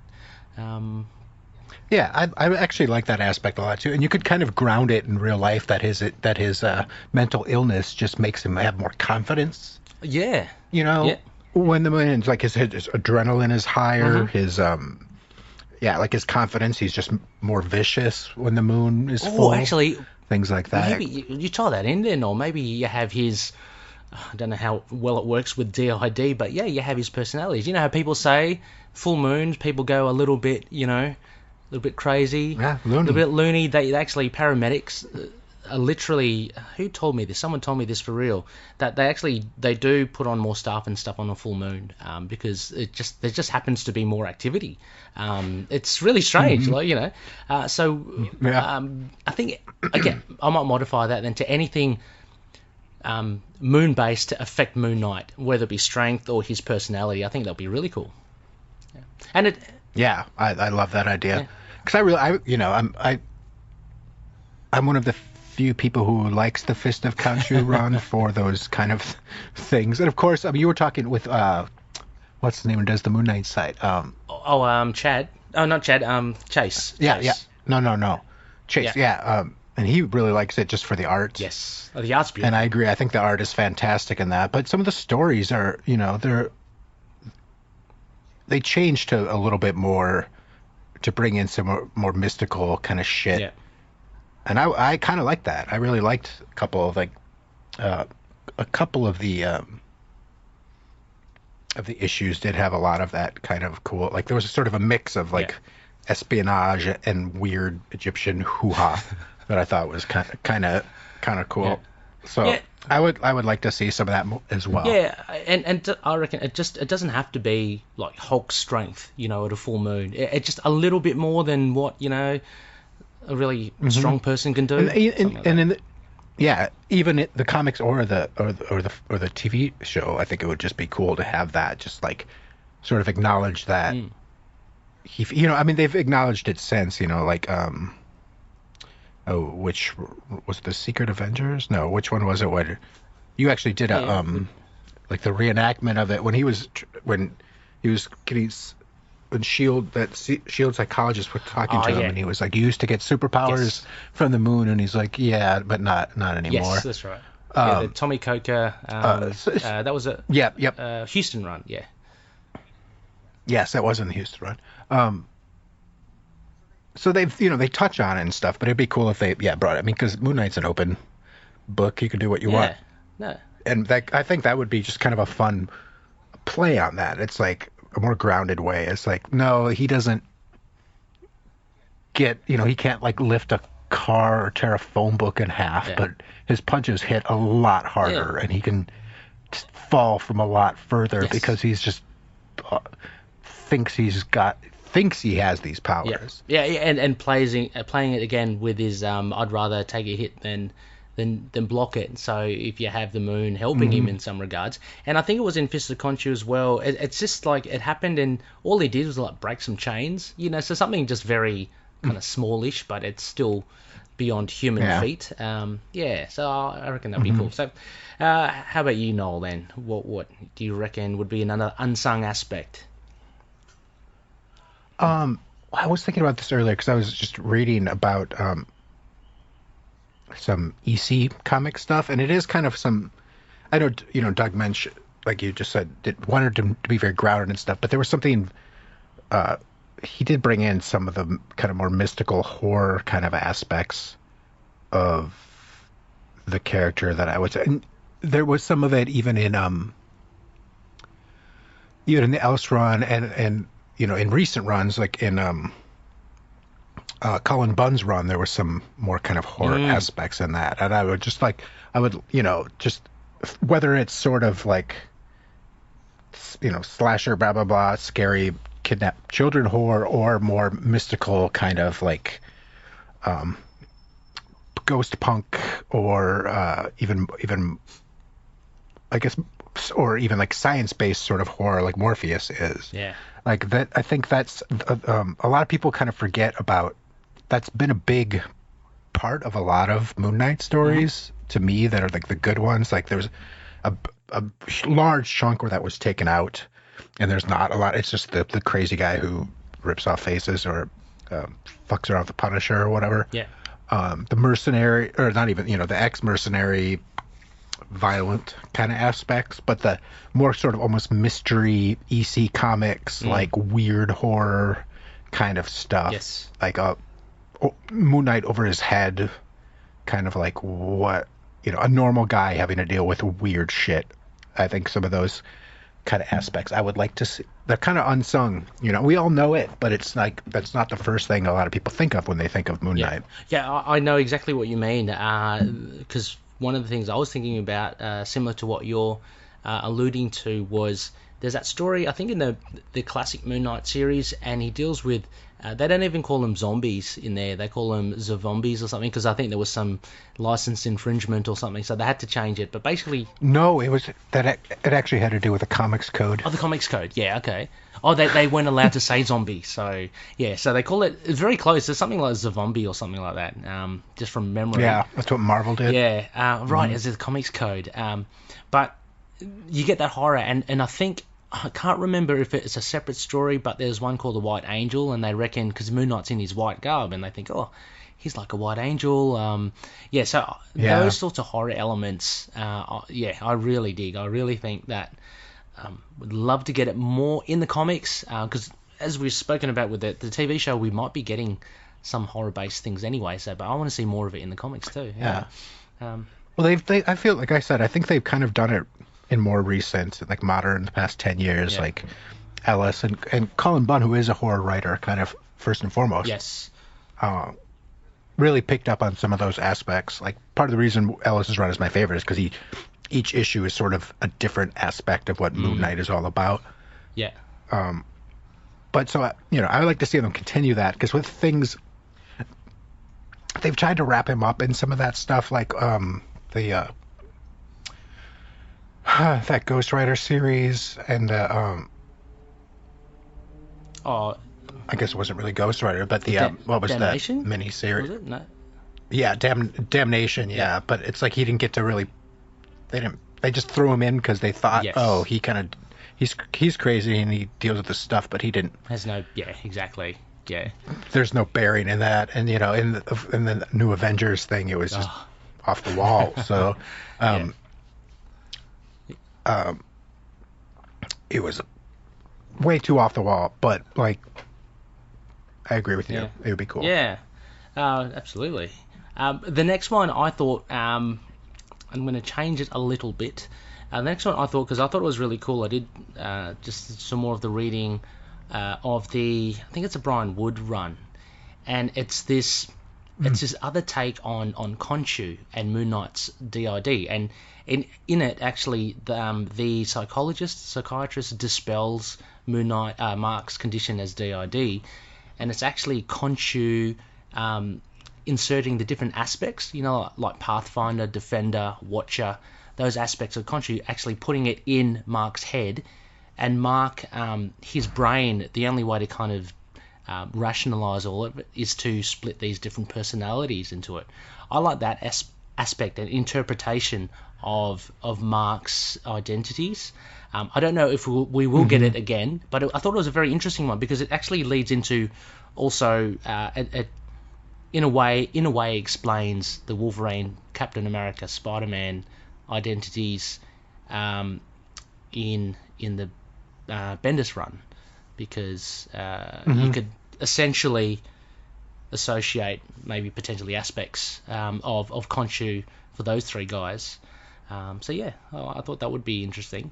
Yeah, I actually like that aspect a lot too, and you could kind of ground it in real life that his mental illness just makes him have more confidence. Yeah, you know, yeah. When the moon's like his adrenaline is higher, his like his confidence, he's just more vicious when the moon is full. Actually, things like that. Maybe you tie that in then, or maybe you have his, I don't know how well it works with DID, but yeah, you have his personalities. You know how people say full moons, people go a little bit, a little bit crazy, loony. A little bit loony. They actually, paramedics are literally, who told me this? Someone told me this for real, that they do put on more staff and stuff on a full moon, because there just happens to be more activity. It's really strange, I think, again, I might modify that then to anything moon based to affect Moon Knight, whether it be strength or his personality. I think that'll be really cool. Yeah. And I love that idea, because I'm one of the few people who likes the Fist of Khonshu run for those kind of things. And of course, I mean, you were talking with what's his name who does the Moon Knight site? Chad. Oh, not Chad. Chase. Yeah, Chase. yeah. No. Chase. Yeah. And he really likes it just for the art. Yes. Oh, the art's beautiful. And I agree. I think the art is fantastic in that. But some of the stories are, they change to a little bit more to bring in some more mystical kind of shit. Yeah. And I kind of like that. I really liked a couple of the issues did have a lot of that kind of cool. Like there was sort of a mix of espionage and weird Egyptian hoo-ha that I thought was kind of cool. Yeah. So I would like to see some of that as well. Yeah, and I reckon it doesn't have to be like Hulk strength, at a full moon. It's just a little bit more than what a really strong person can do. Even the comics or the TV show, I think it would just be cool to have that, just like sort of acknowledge that they've acknowledged it since, which was the Secret Avengers? No, which one was it? What you actually did like the reenactment of it when he was getting. When Shield psychologist was talking to him, and he was like, "You used to get superpowers from the moon," and he's like, "Yeah, but not anymore." Yes, that's right. The Tommy Coker, that was a Houston run, yeah. Yes, that was in the Houston run. So they've they touch on it and stuff, but it'd be cool if they brought it. I mean, because Moon Knight's an open book, you can do what you want. No. And I think that would be just kind of a fun play on that. It's like a more grounded way. It's like, no, he doesn't get, he can't like lift a car or tear a phone book in half, but his punches hit a lot harder and he can fall from a lot further because he's just thinks he has these powers. Yeah, and playing it again with his I'd rather take a hit than then block it. So if you have the moon helping him in some regards, and I think it was in Fist of Khonshu as well. It's just like it happened, and all he did was like break some chains, so something just very kind of smallish, but it's still beyond human feat. So I reckon that'd be cool. So, how about you, Knol? Then, what do you reckon would be another unsung aspect? I was thinking about this earlier because I was just reading about some EC comic stuff, and it is kind of some. I know Doug Mensch, like you just said, wanted him to be very grounded and stuff, but there was something. He did bring in some of the kind of more mystical horror kind of aspects of the character that I would say. And there was some of it even in the Else run and in recent runs, like in Cullen Bunn's run, there was some more kind of horror aspects in that. And I would just just whether it's sort of like, slasher, blah, blah, blah, scary, kidnapped children horror, or more mystical kind of like ghost punk, or even I guess, or even like science-based sort of horror like Morpheus is. Yeah. Like that, I think that's a lot of people kind of forget about. That's been a big part of a lot of Moon Knight stories to me that are like the good ones. Like there's a large chunk where that was taken out, and there's not a lot. It's just the crazy guy who rips off faces or fucks around with the Punisher or whatever. Yeah. The mercenary, or not even, the ex-mercenary violent kind of aspects, but the more sort of almost mystery EC comics, like weird horror kind of stuff. Yes. Like Moon Knight over his head, kind of like what, a normal guy having to deal with weird shit. I think some of those kind of aspects I would like to see. They're kind of unsung. We all know it, but it's like that's not the first thing a lot of people think of when they think of Moon Knight. Yeah, I know exactly what you mean, because one of the things I was thinking about, similar to what you're alluding to, was there's that story, I think, in the classic Moon Knight series, and he deals with, they don't even call them zombies in there, they call them zombies or something, because I think there was some license infringement or something, so they had to change it, but basically... No, it actually had to do with the comics code. Oh, the comics code, yeah, okay. Oh, they weren't allowed to say zombie, so, yeah, so they call it, it's very close, there's something like zombie or something like that, just from memory. Yeah, that's what Marvel did. Yeah, right, it's the comics code, but you get that horror, and I think, I can't remember if it's a separate story, but there's one called The White Angel, and they reckon, because Moon Knight's in his white garb, and they think, oh, he's like a white angel. Those sorts of horror elements, I really dig. I really think that would love to get it more in the comics, because as we've spoken about with the TV show, we might be getting some horror-based things anyway, but I want to see more of it in the comics too. Yeah. Well, I feel like I said, I think they've kind of done it in more recent, like modern, the past 10 years, like Ellis and Cullen Bunn, who is a horror writer, kind of first and foremost. Yes. Really picked up on some of those aspects. Like part of the reason Ellis's run is my favorite is because each issue is sort of a different aspect of what Moon Knight is all about. Yeah. But so, I would like to see them continue that, because with things, they've tried to wrap him up in some of that stuff, like that Ghost Rider series, and I guess it wasn't really Ghost Rider, but what was Damnation? That miniseries? Was it? No. Yeah, Damnation. Yeah, but it's like he didn't get to really. They just threw him in because they thought, he's crazy and he deals with this stuff, but he didn't. Has no. Yeah, exactly. Yeah. There's no bearing in that, and in the new Avengers thing, it was just off the wall. So. It was way too off the wall, but like, I agree with you. It would be cool. Yeah, absolutely. The next one I thought, I'm going to change it a little bit. The next one I thought, because I thought it was really cool, I did just some more of the reading of I think it's a Brian Wood run, and it's this other take on Khonshu and Moon Knight's DID, and in it actually the psychiatrist dispels Moon Knight Mark's condition as DID, and it's actually Khonshu inserting the different aspects, like Pathfinder, Defender, Watcher, those aspects of Khonshu, actually putting it in Mark's head, and Mark, his brain, the only way to kind of rationalize all of it is to split these different personalities into it. I like that aspect and interpretation of Mark's identities. I don't know if we will get it again, but I thought it was a very interesting one because it actually leads into also in a way explains the Wolverine, Captain America, Spider-Man identities in the Bendis run, because you could essentially associate maybe potentially aspects of Khonshu for those three guys. So yeah, I thought that would be interesting.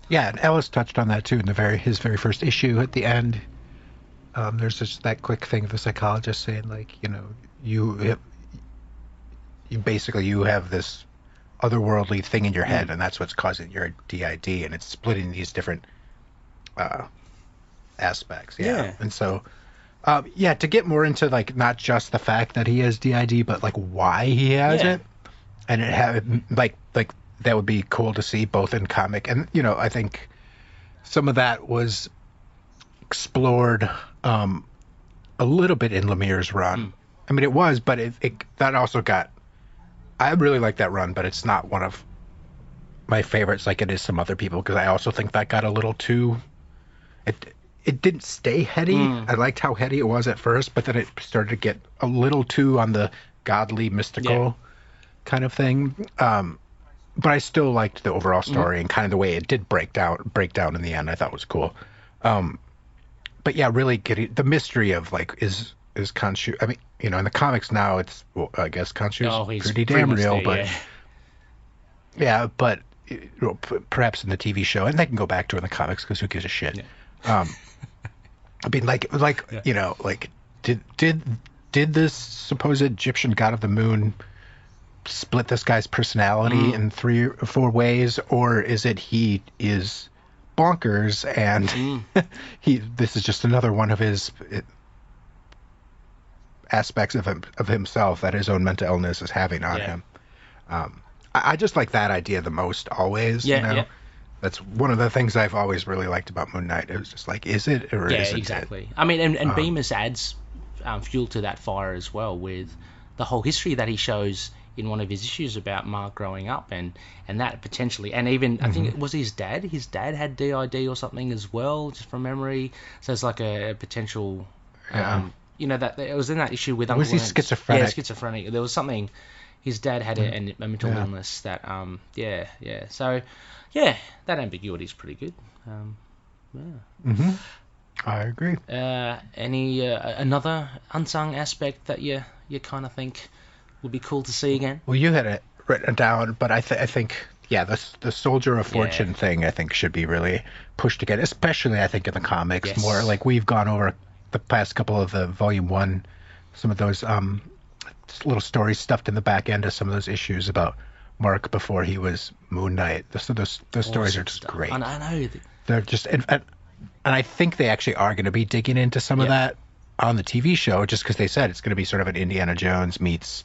Yeah, and Ellis touched on that too in his very first issue at the end. There's just that quick thing of the psychologist saying, like, you basically have this otherworldly thing in your head, and that's what's causing your DID, and it's splitting these different aspects. Yeah. And so, to get more into, like, not just the fact that he has DID, but, like, why he has it, and it have like that would be cool to see both in comic, and I think some of that was explored a little bit in Lemire's run. I mean, it was, but it that also got. I really like that run, but it's not one of my favorites like it is some other people, because I also think that got a little too. It didn't stay heady. I liked how heady it was at first, but then it started to get a little too on the godly, mystical kind of thing. But I still liked the overall story and kind of the way it did break down in the end. I thought was cool. But yeah, really getting the mystery of, like, is Khonshu. I mean, in the comics now, it's, well, I guess Khonshu's pretty damn real, but but perhaps in the TV show, and they can go back to it in the comics because who gives a shit. I mean, like did this supposed Egyptian god of the moon split this guy's personality in 3 or 4 ways, or is it he is bonkers and this is just another one of his aspects of himself that his own mental illness is having on him. I just like that idea the most always. That's one of the things I've always really liked about Moon Knight. It was just like, is it or is it exactly it? I mean, and Bemis adds fuel to that fire as well with the whole history that he shows in one of his issues about Mark growing up, and that potentially, and even I think it was his dad had DID or something as well, just from memory. So it's like a potential that it was in that issue with Uncle Was he schizophrenic? Yeah, schizophrenic. There was something, his dad had a mental illness that so that ambiguity is pretty good. I agree. Any another unsung aspect that you kind of think would be cool to see again? Well, you had it written down, but I think the Soldier of Fortune thing I think should be really pushed again, especially I think in the comics. More like we've gone over the past couple of the Volume 1, some of those little stories stuffed in the back end of some of those issues about Mark before he was Moon Knight. Those stories are just great. I know. They're just and I think they actually are going to be digging into some of that on the TV show, just because they said it's going to be sort of an Indiana Jones meets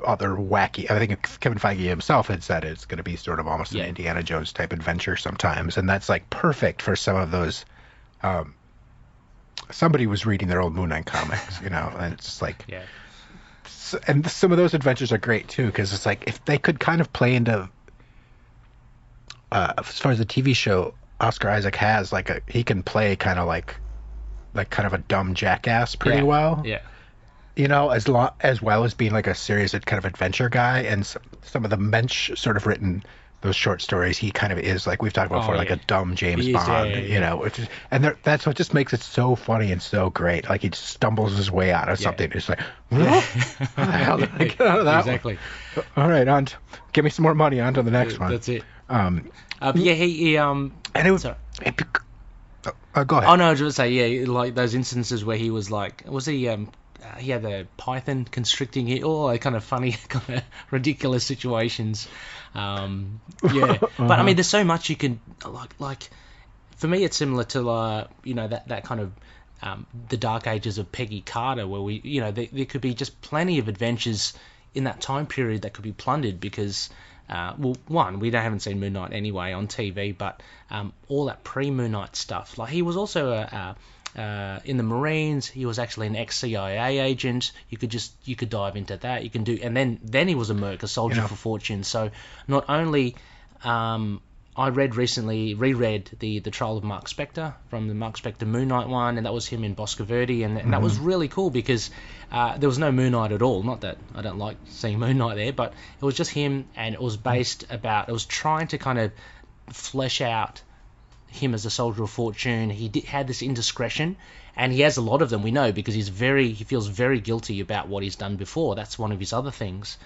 other wacky. I think Kevin Feige himself had said it's going to be sort of almost an Indiana Jones type adventure sometimes, and that's like perfect for some of those. Somebody was reading their old Moon Knight comics, and it's just like, and some of those adventures are great too, because it's like if they could kind of play into, as far as the TV show, Oscar Isaac has he can play kind of like kind of a dumb jackass pretty well. As well as being like a serious kind of adventure guy, and some of the Mensch sort of written those short stories, he kind of is, like we've talked about before, like a dumb James Bond, and that's what just makes it so funny and so great. Like he just stumbles his way out of something. It's like, how the hell did I get out of that? Exactly. One? All right, give me some more money. On to the next one. That's it. And it was. Go ahead. Oh no, I was going to say like those instances where he was like, he had the python constricting it, kind of funny, kind of ridiculous situations. But I mean, there's so much you can like. For me, it's similar to that kind of the Dark Ages of Peggy Carter, where there could be just plenty of adventures in that time period that could be plundered because, we haven't seen Moon Knight anyway on TV, but all that pre-Moon Knight stuff. Like, he was also in the Marines. He was actually an ex-CIA agent. You could dive into that. You can do, and then he was a soldier for fortune. So not only I reread the Trial of Mark Spector from the Mark Spector Moon Knight one, and that was him in Bosco Verde, and that was really cool because there was no Moon Knight at all. Not that I don't like seeing Moon Knight there, but it was just him, and it was it was trying to kind of flesh out him as a soldier of fortune. He had this indiscretion, and he has a lot of them, we know, because he feels very guilty about what he's done before. That's one of his other things.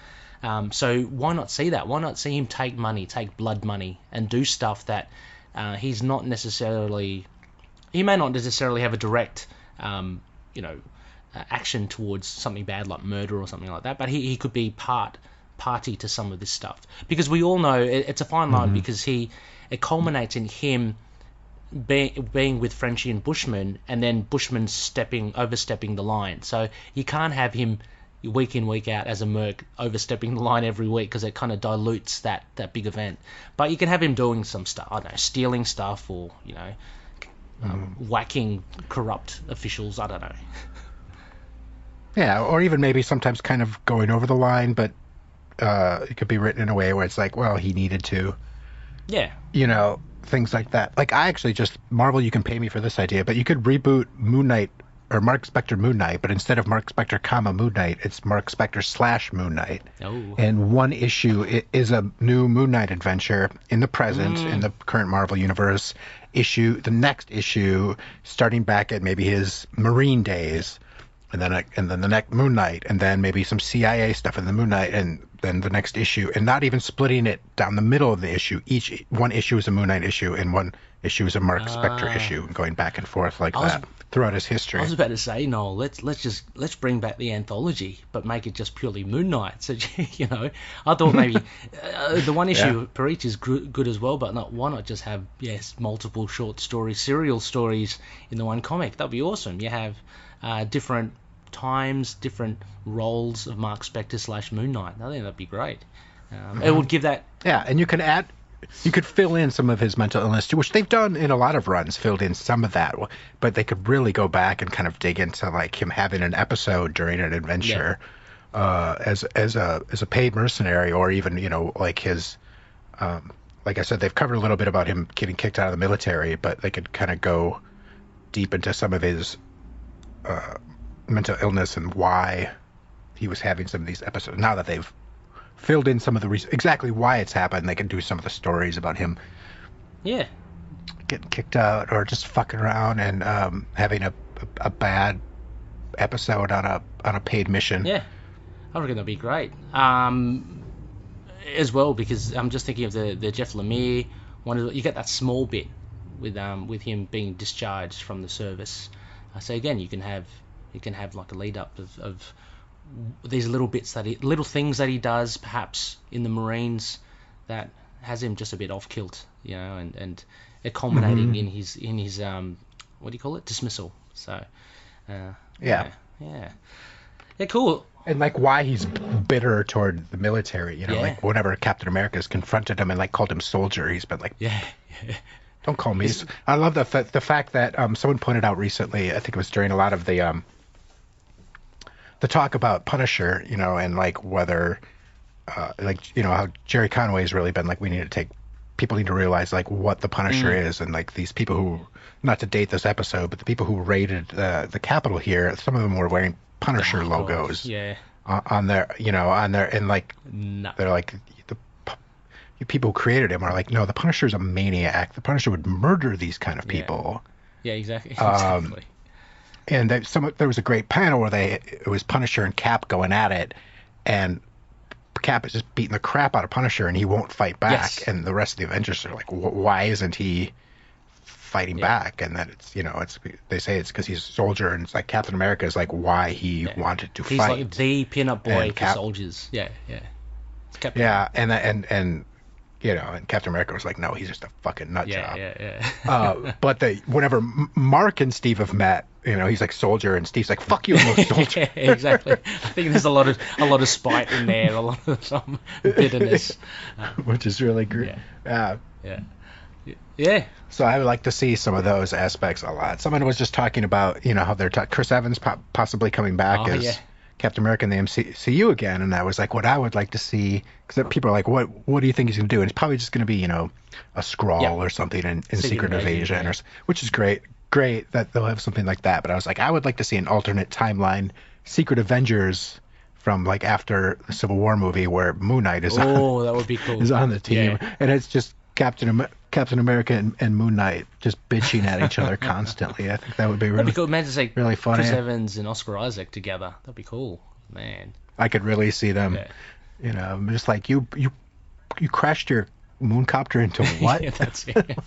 So why not see that? Why not see him take blood money, and do stuff that he may not necessarily have a direct, action towards something bad like murder or something like that, but he could be party to some of this stuff. Because we all know it's a fine line, because it culminates in him being with Frenchie and Bushman, and then Bushman overstepping the line. So you can't have him week in, week out as a merc overstepping the line every week, because it kind of dilutes that big event. But you can have him doing some stuff, I don't know, stealing stuff, or whacking corrupt officials, I don't know. Yeah, or even maybe sometimes kind of going over the line, but it could be written in a way where it's like, well, he needed to. Yeah. Things like that. Like, I actually Marvel, you can pay me for this idea, but you could reboot Moon Knight, or Mark Spector Moon Knight, but instead of Mark Spector, Moon Knight, it's Mark Spector / Moon Knight. Oh. And one issue is a new Moon Knight adventure in the present, in the current Marvel universe. The next issue, starting back at maybe his Marine days, and then the next Moon Knight, and then maybe some CIA stuff in the Moon Knight, and then the next issue, and not even splitting it down the middle of the issue. One issue is a Moon Knight issue, and one issue is a Mark Spector issue, and going back and forth like that throughout his history. I was about to say, Knol, let's bring back the anthology, but make it just purely Moon Knight. So I thought maybe the one issue per each is good as well, but why not just have multiple short stories, serial stories in the one comic? That'd be awesome. You have different times, different roles of Mark Spector / Moon Knight. I think that'd be great. It would give that. Yeah, and you could fill in some of his mental illness too, which they've done in a lot of runs, filled in some of that, but they could really go back and kind of dig into like him having an episode during an adventure as a paid mercenary, or even like his like I said, they've covered a little bit about him getting kicked out of the military, but they could kind of go deep into some of his mental illness and why he was having some of these episodes. Now that they've filled in some of the exactly why it's happened, they can do some of the stories about him getting kicked out, or just fucking around and having a bad episode on a paid mission. I reckon that'd be great. As well, because I'm just thinking of the Jeff Lemire one. You get that small bit with him being discharged from the service. So again, you can have like a lead up of these little bits little things that he does, perhaps in the Marines, that has him just a bit off kilt, and culminating in his what do you call it, dismissal. So cool. And like why he's bitter toward the military, like whenever Captain America has confronted him and like called him soldier, he's been like, don't call me. I love the fact that someone pointed out recently, I think it was during a lot of the talk about Punisher, and like whether, how Jerry Conway's really been like, people need to realize like what the Punisher is, and like these people who, not to date this episode, but the people who raided the Capitol here, some of them were wearing Punisher logos on their, and like they're like the people who created him are like, no, the Punisher's a maniac. The Punisher would murder these kind of people. Yeah, exactly. Exactly. And there was a great panel where it was Punisher and Cap going at it, and Cap is just beating the crap out of Punisher, and he won't fight back. Yes. And the rest of the Avengers are like, why isn't he fighting back? And then they say it's because he's a soldier, and it's like Captain America is like why he wanted to fight. He's like the pin-up boy for soldiers. Yeah. Yeah, and and Captain America was like, no, he's just a fucking nut job. Yeah. But whenever Mark and Steve have met, he's like soldier, and Steve's like, fuck you, I'm a soldier. Yeah, exactly. I think there's a lot of spite in there, a lot of bitterness, which is really great. Yeah. So I would like to see some of those aspects a lot. Someone was just talking about, how they're Chris Evans possibly coming back as Captain America in the MCU again, and I was like, what I would like to see, because people are like, what do you think he's going to do? And it's probably just going to be, a Skrull or something in Secret Invasion, which is great that they'll have something like that. But I was like, I would like to see an alternate timeline, Secret Avengers from like after the Civil War movie where Moon Knight is that would be cool. is on the team, and it's just Captain America and Moon Knight just bitching at each other constantly. I think that would be really, that'd be cool. Imagine say really funny. Chris Evans and Oscar Isaac together. That'd be cool, man. I could really see them. Just like you crashed your mooncopter into what? Yeah, that's it.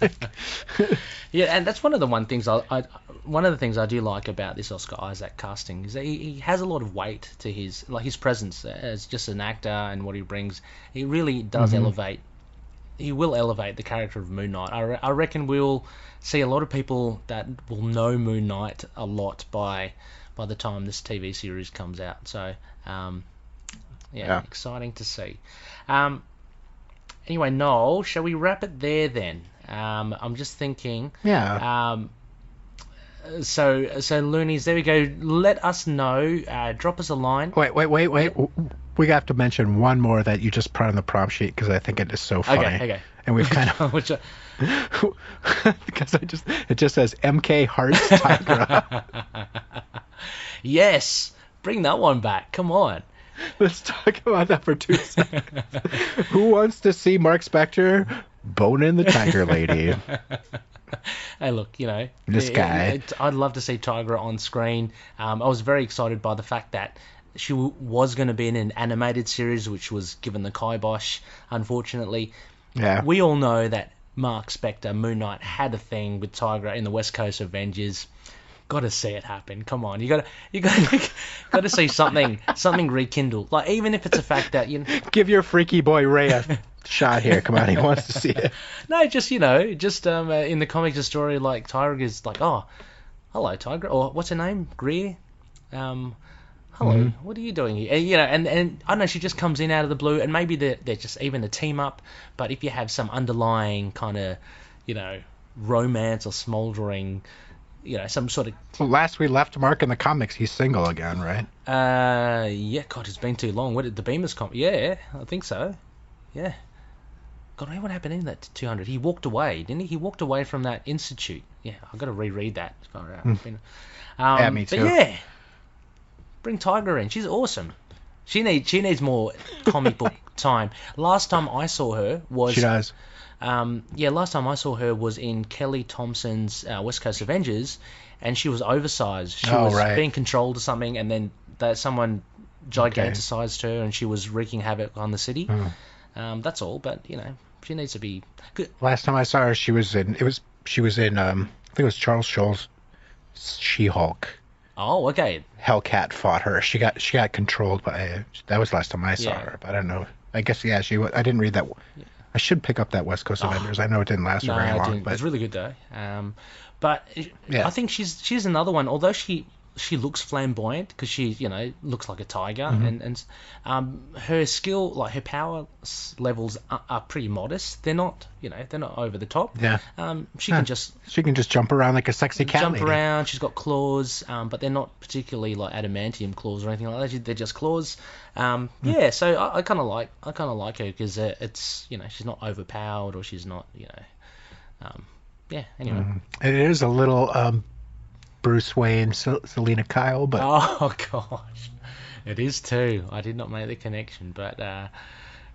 Yeah, and that's one of the things I do like about this Oscar Isaac casting is that he has a lot of weight to his presence as just an actor and what he brings. He really does elevate. He will elevate the character of Moon Knight. I reckon we'll see a lot of people that will know Moon Knight a lot by the time this TV series comes out. So, exciting to see. Anyway, Knol, shall we wrap it there then? I'm just thinking. Yeah. So Loonies, there we go. Let us know. Drop us a line. Wait. We have to mention one more that you just put on the prompt sheet because I think it is so funny. Okay. And we've kind of because it just says MK Hearts Tigra. Yes, bring that one back. Come on. Let's talk about that for 2 seconds. Who wants to see Mark Spector boning the Tiger Lady? Hey, look, this guy. I'd love to see Tigra on screen. I was very excited by the fact that she was going to be in an animated series, which was given the kibosh, unfortunately. Yeah. We all know that Mark Spector, Moon Knight, had a thing with Tigra in the West Coast Avengers. Got to see it happen. Come on, you got to see something rekindled. Like, even if it's a fact that give your freaky boy Ray a shot here. Come on, he wants to see it. No, just in the comics, a story like Tigra's like, oh, hello Tigra, or what's her name, Greer. Hello, what are you doing here? And I don't know, she just comes in out of the blue, and maybe they're just even a team up. But if you have some underlying kind of, romance or smoldering, some sort of. Well, last we left Mark in the comics, he's single again, right? Yeah. God, it's been too long. What did the Beamers comic? Yeah, I think so. Yeah. God, what happened in that 200? He walked away, didn't he? He walked away from that institute. Yeah, I've got to reread that. Far out. Yeah, me too. But yeah. Bring Tigra in. She's awesome. She needs more comic book time. Last time I saw her was. She does. Last time I saw her was in Kelly Thompson's West Coast Avengers, and she was oversized. She was being controlled or something, and then someone giganticized her, and she was wreaking havoc on the city. That's all. But she needs to be good. Last time I saw her, she was in. I think it was Charles Schulz's She-Hulk. Oh, okay. Hellcat fought her. She got controlled by. That was the last time I saw her. But I don't know. I guess she. I didn't read that. Yeah. I should pick up that West Coast Avengers. I know it didn't last very long. But it's really good though. But I think she's another one. Although she looks flamboyant because she looks like a tiger, and her skill, like her power levels are pretty modest. They're not over the top. Yeah. She can just jump around like a sexy cat. Jump around. She's got claws, but they're not particularly like adamantium claws or anything like that. They're just claws. Yeah. So I kind of like her because it's she's not overpowered or she's not yeah. Anyway. It is a little Bruce Wayne, Selena Kyle, but oh gosh, it is too. I did not make the connection, but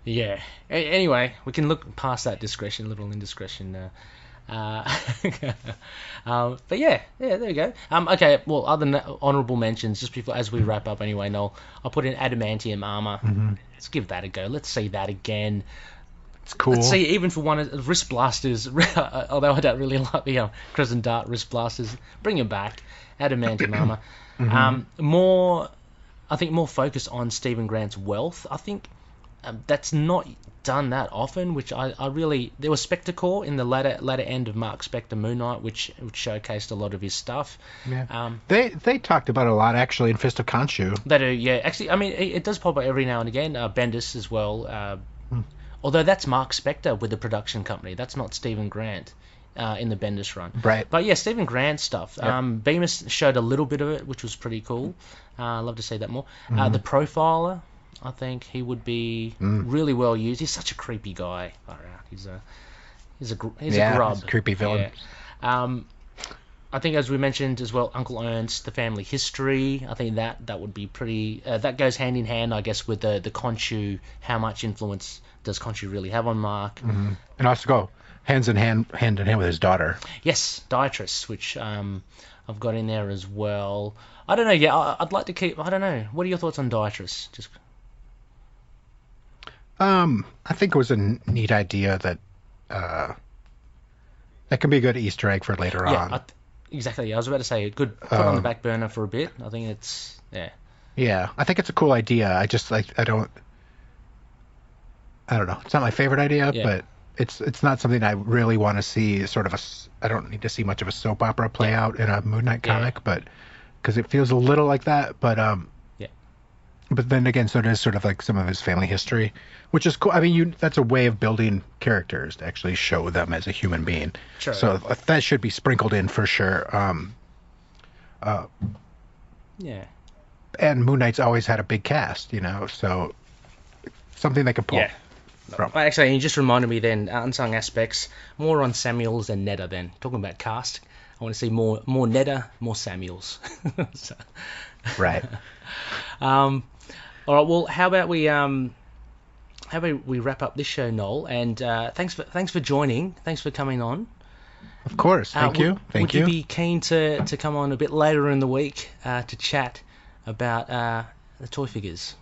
yeah. Anyway, we can look past that little indiscretion. But yeah, there you go. Okay, well, other honourable mentions just before as we wrap up. Anyway, Knol, I'll put in adamantium armor. Let's give that a go. Let's see that again. It's cool. Let's see, even for one of wrist blasters, although I don't really like the Crescent Dart wrist blasters, bring them back. Adamantium armor. More focus on Stephen Grant's wealth. I think that's not done that often, which I really... There was SPECTOR in the latter end of Mark Spector Moon Knight, which showcased a lot of his stuff. Yeah. They talked about it a lot, actually, in Fist of Khonshu. They do, yeah. Actually, I mean, it does pop up every now and again. Bendis as well. Although that's Mark Spector with the production company. That's not Stephen Grant in the Bendis run. Right. But yeah, Stephen Grant stuff. Yep. Bemis showed a little bit of it, which was pretty cool. I'd love to see that more. The Profiler, I think he would be really well used. He's such a creepy guy. He's a grub. He's a creepy villain. Yeah. I think, as we mentioned as well, Uncle Ernst, the family history. I think that would be pretty. That goes hand in hand, I guess, with the Khonshu. How much influence does Khonshu really have on Mark? And also go hand in hand with his daughter. Yes, Dietrich, which I've got in there as well. I don't know. Yeah, I'd like to keep. I don't know. What are your thoughts on Dietrich? Just. I think it was a neat idea that can be a good Easter egg for later on. Exactly. I was about to say, good put on the back burner for a bit. I think it's Yeah, I think it's a cool idea. I just I don't know. It's not my favorite idea, but it's not something I really want to see. I don't need to see much of a soap opera play out in a Moon Knight comic, but because it feels a little like that. But But then again, so does sort of like some of his family history, which is cool. I mean, that's a way of building characters to actually show them as a human being. Sure. So that should be sprinkled in for sure. And Moon Knight's always had a big cast, so something they can pull from. Actually, you just reminded me then, Unsung Aspects, more on Samuels than Netta then. Talking about cast, I want to see more Netta, more Samuels. Right. All right. Well, how about we wrap up this show, Knol? And thanks for joining. Thanks for coming on. Of course. Thank you. Would you be keen to come on a bit later in the week to chat about the toy figures?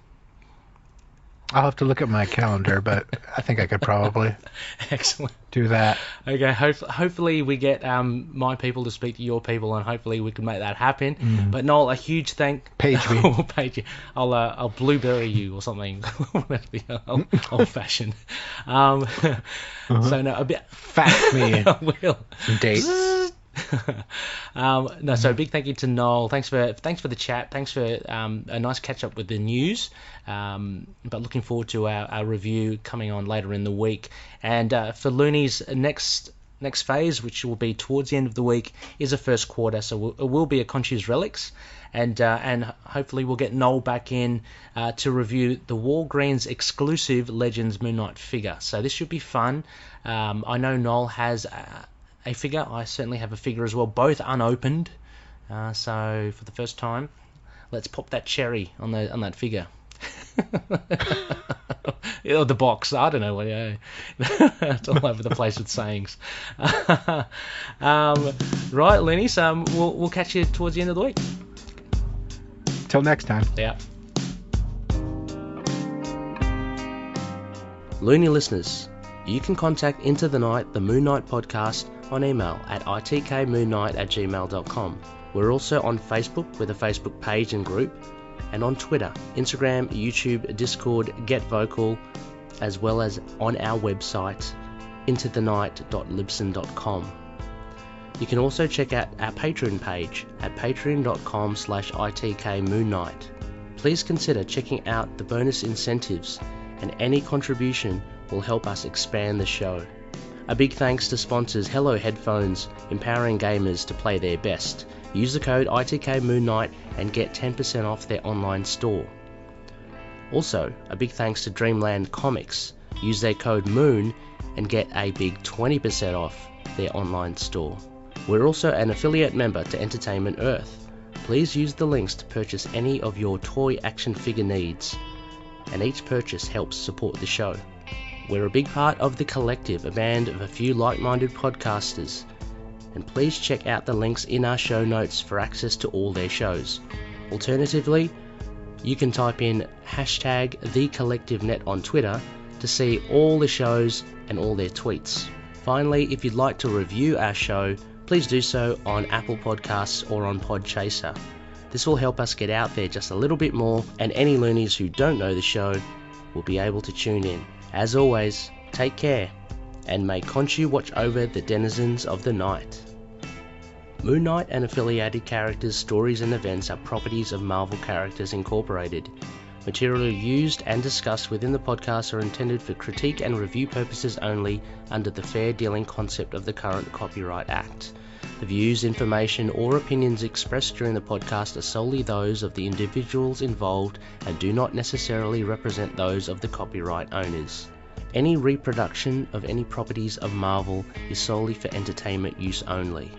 I'll have to look at my calendar, but I think I could probably do that. Okay, hopefully we get my people to speak to your people, and hopefully we can make that happen. But Knol, a huge Page me. I'll page you. I'll blueberry you or something. Old fashioned. So no, a bit fax me. I will. Some dates. So big thank you to Knol. Thanks for the chat. Thanks for a nice catch up with the news. But looking forward to our review coming on later in the week. And for Looney's next phase, which will be towards the end of the week, is a first quarter. So it will be a Khonshu's Relics, and hopefully we'll get Knol back in to review the Walgreens exclusive Legends Moon Knight figure. So this should be fun. I know Knol has a figure. I certainly have a figure as well, both unopened. So for the first time, let's pop that cherry on that figure. Or the box. I don't know what. It's all over the place with sayings. Right, Looney. So we'll catch you towards the end of the week. Till next time. Yeah. Looney listeners, you can contact Into the Night, the Moon Knight podcast, on email at itkmoonnight@gmail.com. We're also on Facebook with a Facebook page and group, and on Twitter, Instagram, YouTube, Discord, Get Vocal, as well as on our website, intothenight.libsyn.com. You can also check out our Patreon page at patreon.com/itkmoonnight. Please consider checking out the bonus incentives, and any contribution will help us expand the show. A big thanks to sponsors Hello Headphones, empowering gamers to play their best. Use the code ITK Moon Knight and get 10% off their online store. Also, a big thanks to Dreamland Comics. Use their code MOON and get a big 20% off their online store. We're also an affiliate member to Entertainment Earth. Please use the links to purchase any of your toy action figure needs, and each purchase helps support the show. We're a big part of The Collective, a band of a few like-minded podcasters, and please check out the links in our show notes for access to all their shows. Alternatively, you can type in #TheCollectiveNet on Twitter to see all the shows and all their tweets. Finally, if you'd like to review our show, please do so on Apple Podcasts or on Podchaser. This will help us get out there just a little bit more, and any loonies who don't know the show will be able to tune in. As always, take care, and may Khonshu watch over the denizens of the night. Moon Knight and affiliated characters' stories and events are properties of Marvel Characters Incorporated. Material used and discussed within the podcast are intended for critique and review purposes only under the fair dealing concept of the current Copyright Act. The views, information, or opinions expressed during the podcast are solely those of the individuals involved and do not necessarily represent those of the copyright owners. Any reproduction of any properties of Marvel is solely for entertainment use only.